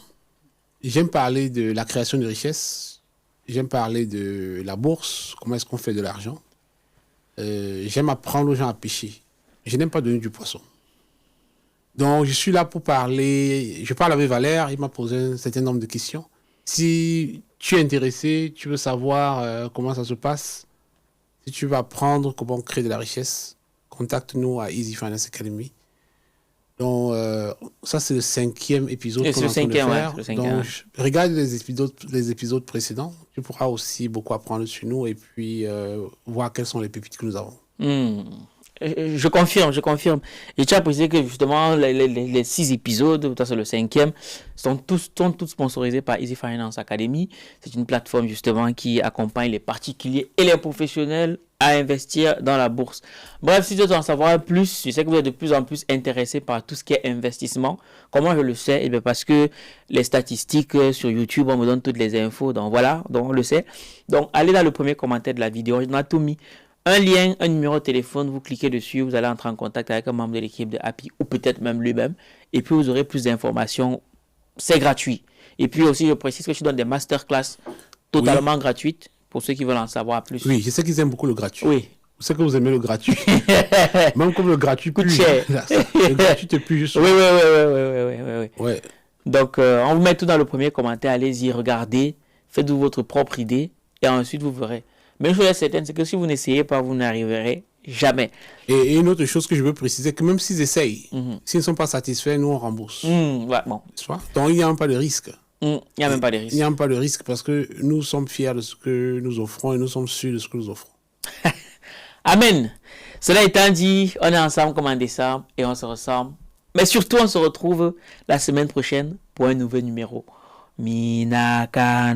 J'aime parler de la création de richesses, j'aime parler de la bourse, comment est-ce qu'on fait de l'argent. J'aime apprendre aux gens à pêcher. Je n'aime pas donner du poisson. Donc je suis là pour parler, je parle avec Valère, il m'a posé un certain nombre de questions. Si tu es intéressé, tu veux savoir comment ça se passe, si tu veux apprendre comment créer de la richesse, contacte-nous à Easy Finance Academy. Donc, ça, c'est le 5e épisode qu'on est en train de faire. Donc, regarde les épisodes précédents. Tu pourras aussi beaucoup apprendre sur nous et puis voir quelles sont les pépites que nous avons. Je confirme. Et tu as précisé que justement, les 6 épisodes, c'est le 5e, sont tous sponsorisés par Easy Finance Academy. C'est une plateforme justement qui accompagne les particuliers et les professionnels à investir dans la bourse. Bref, si tu veux en savoir plus, je sais que vous êtes de plus en plus intéressé par tout ce qui est investissement. Comment je le sais? Eh bien parce que les statistiques sur YouTube, on me donne toutes les infos. Donc voilà, donc on le sait. Donc allez dans le premier commentaire de la vidéo, on a tout mis. Un lien, un numéro de téléphone, vous cliquez dessus, vous allez entrer en contact avec un membre de l'équipe de Happy ou peut-être même lui-même. Et puis vous aurez plus d'informations. C'est gratuit. Et puis aussi, je précise que je donne des masterclass totalement gratuites pour ceux qui veulent en savoir plus. Oui, je sais qu'ils aiment beaucoup le gratuit. Oui. Je sais que vous aimez le gratuit. Même comme le gratuit coûte cher. Le gratuit est plus juste. Oui. Donc, on vous met tout dans le premier commentaire. Allez-y, regardez. Faites-vous votre propre idée. Et ensuite, vous verrez. Mais une chose est certaine, c'est que si vous n'essayez pas, vous n'arriverez jamais. Et une autre chose que je veux préciser, que même s'ils essayent, s'ils ne sont pas satisfaits, nous on rembourse. Bon. Donc il n'y a même pas de risque. Il n'y a même pas de risque. Il n'y a même pas de risque parce que nous sommes fiers de ce que nous offrons et nous sommes sûrs de ce que nous offrons. Amen. Cela étant dit, on est ensemble comme en décembre et on se ressemble. Mais surtout, on se retrouve la semaine prochaine pour un nouveau numéro. Minakano.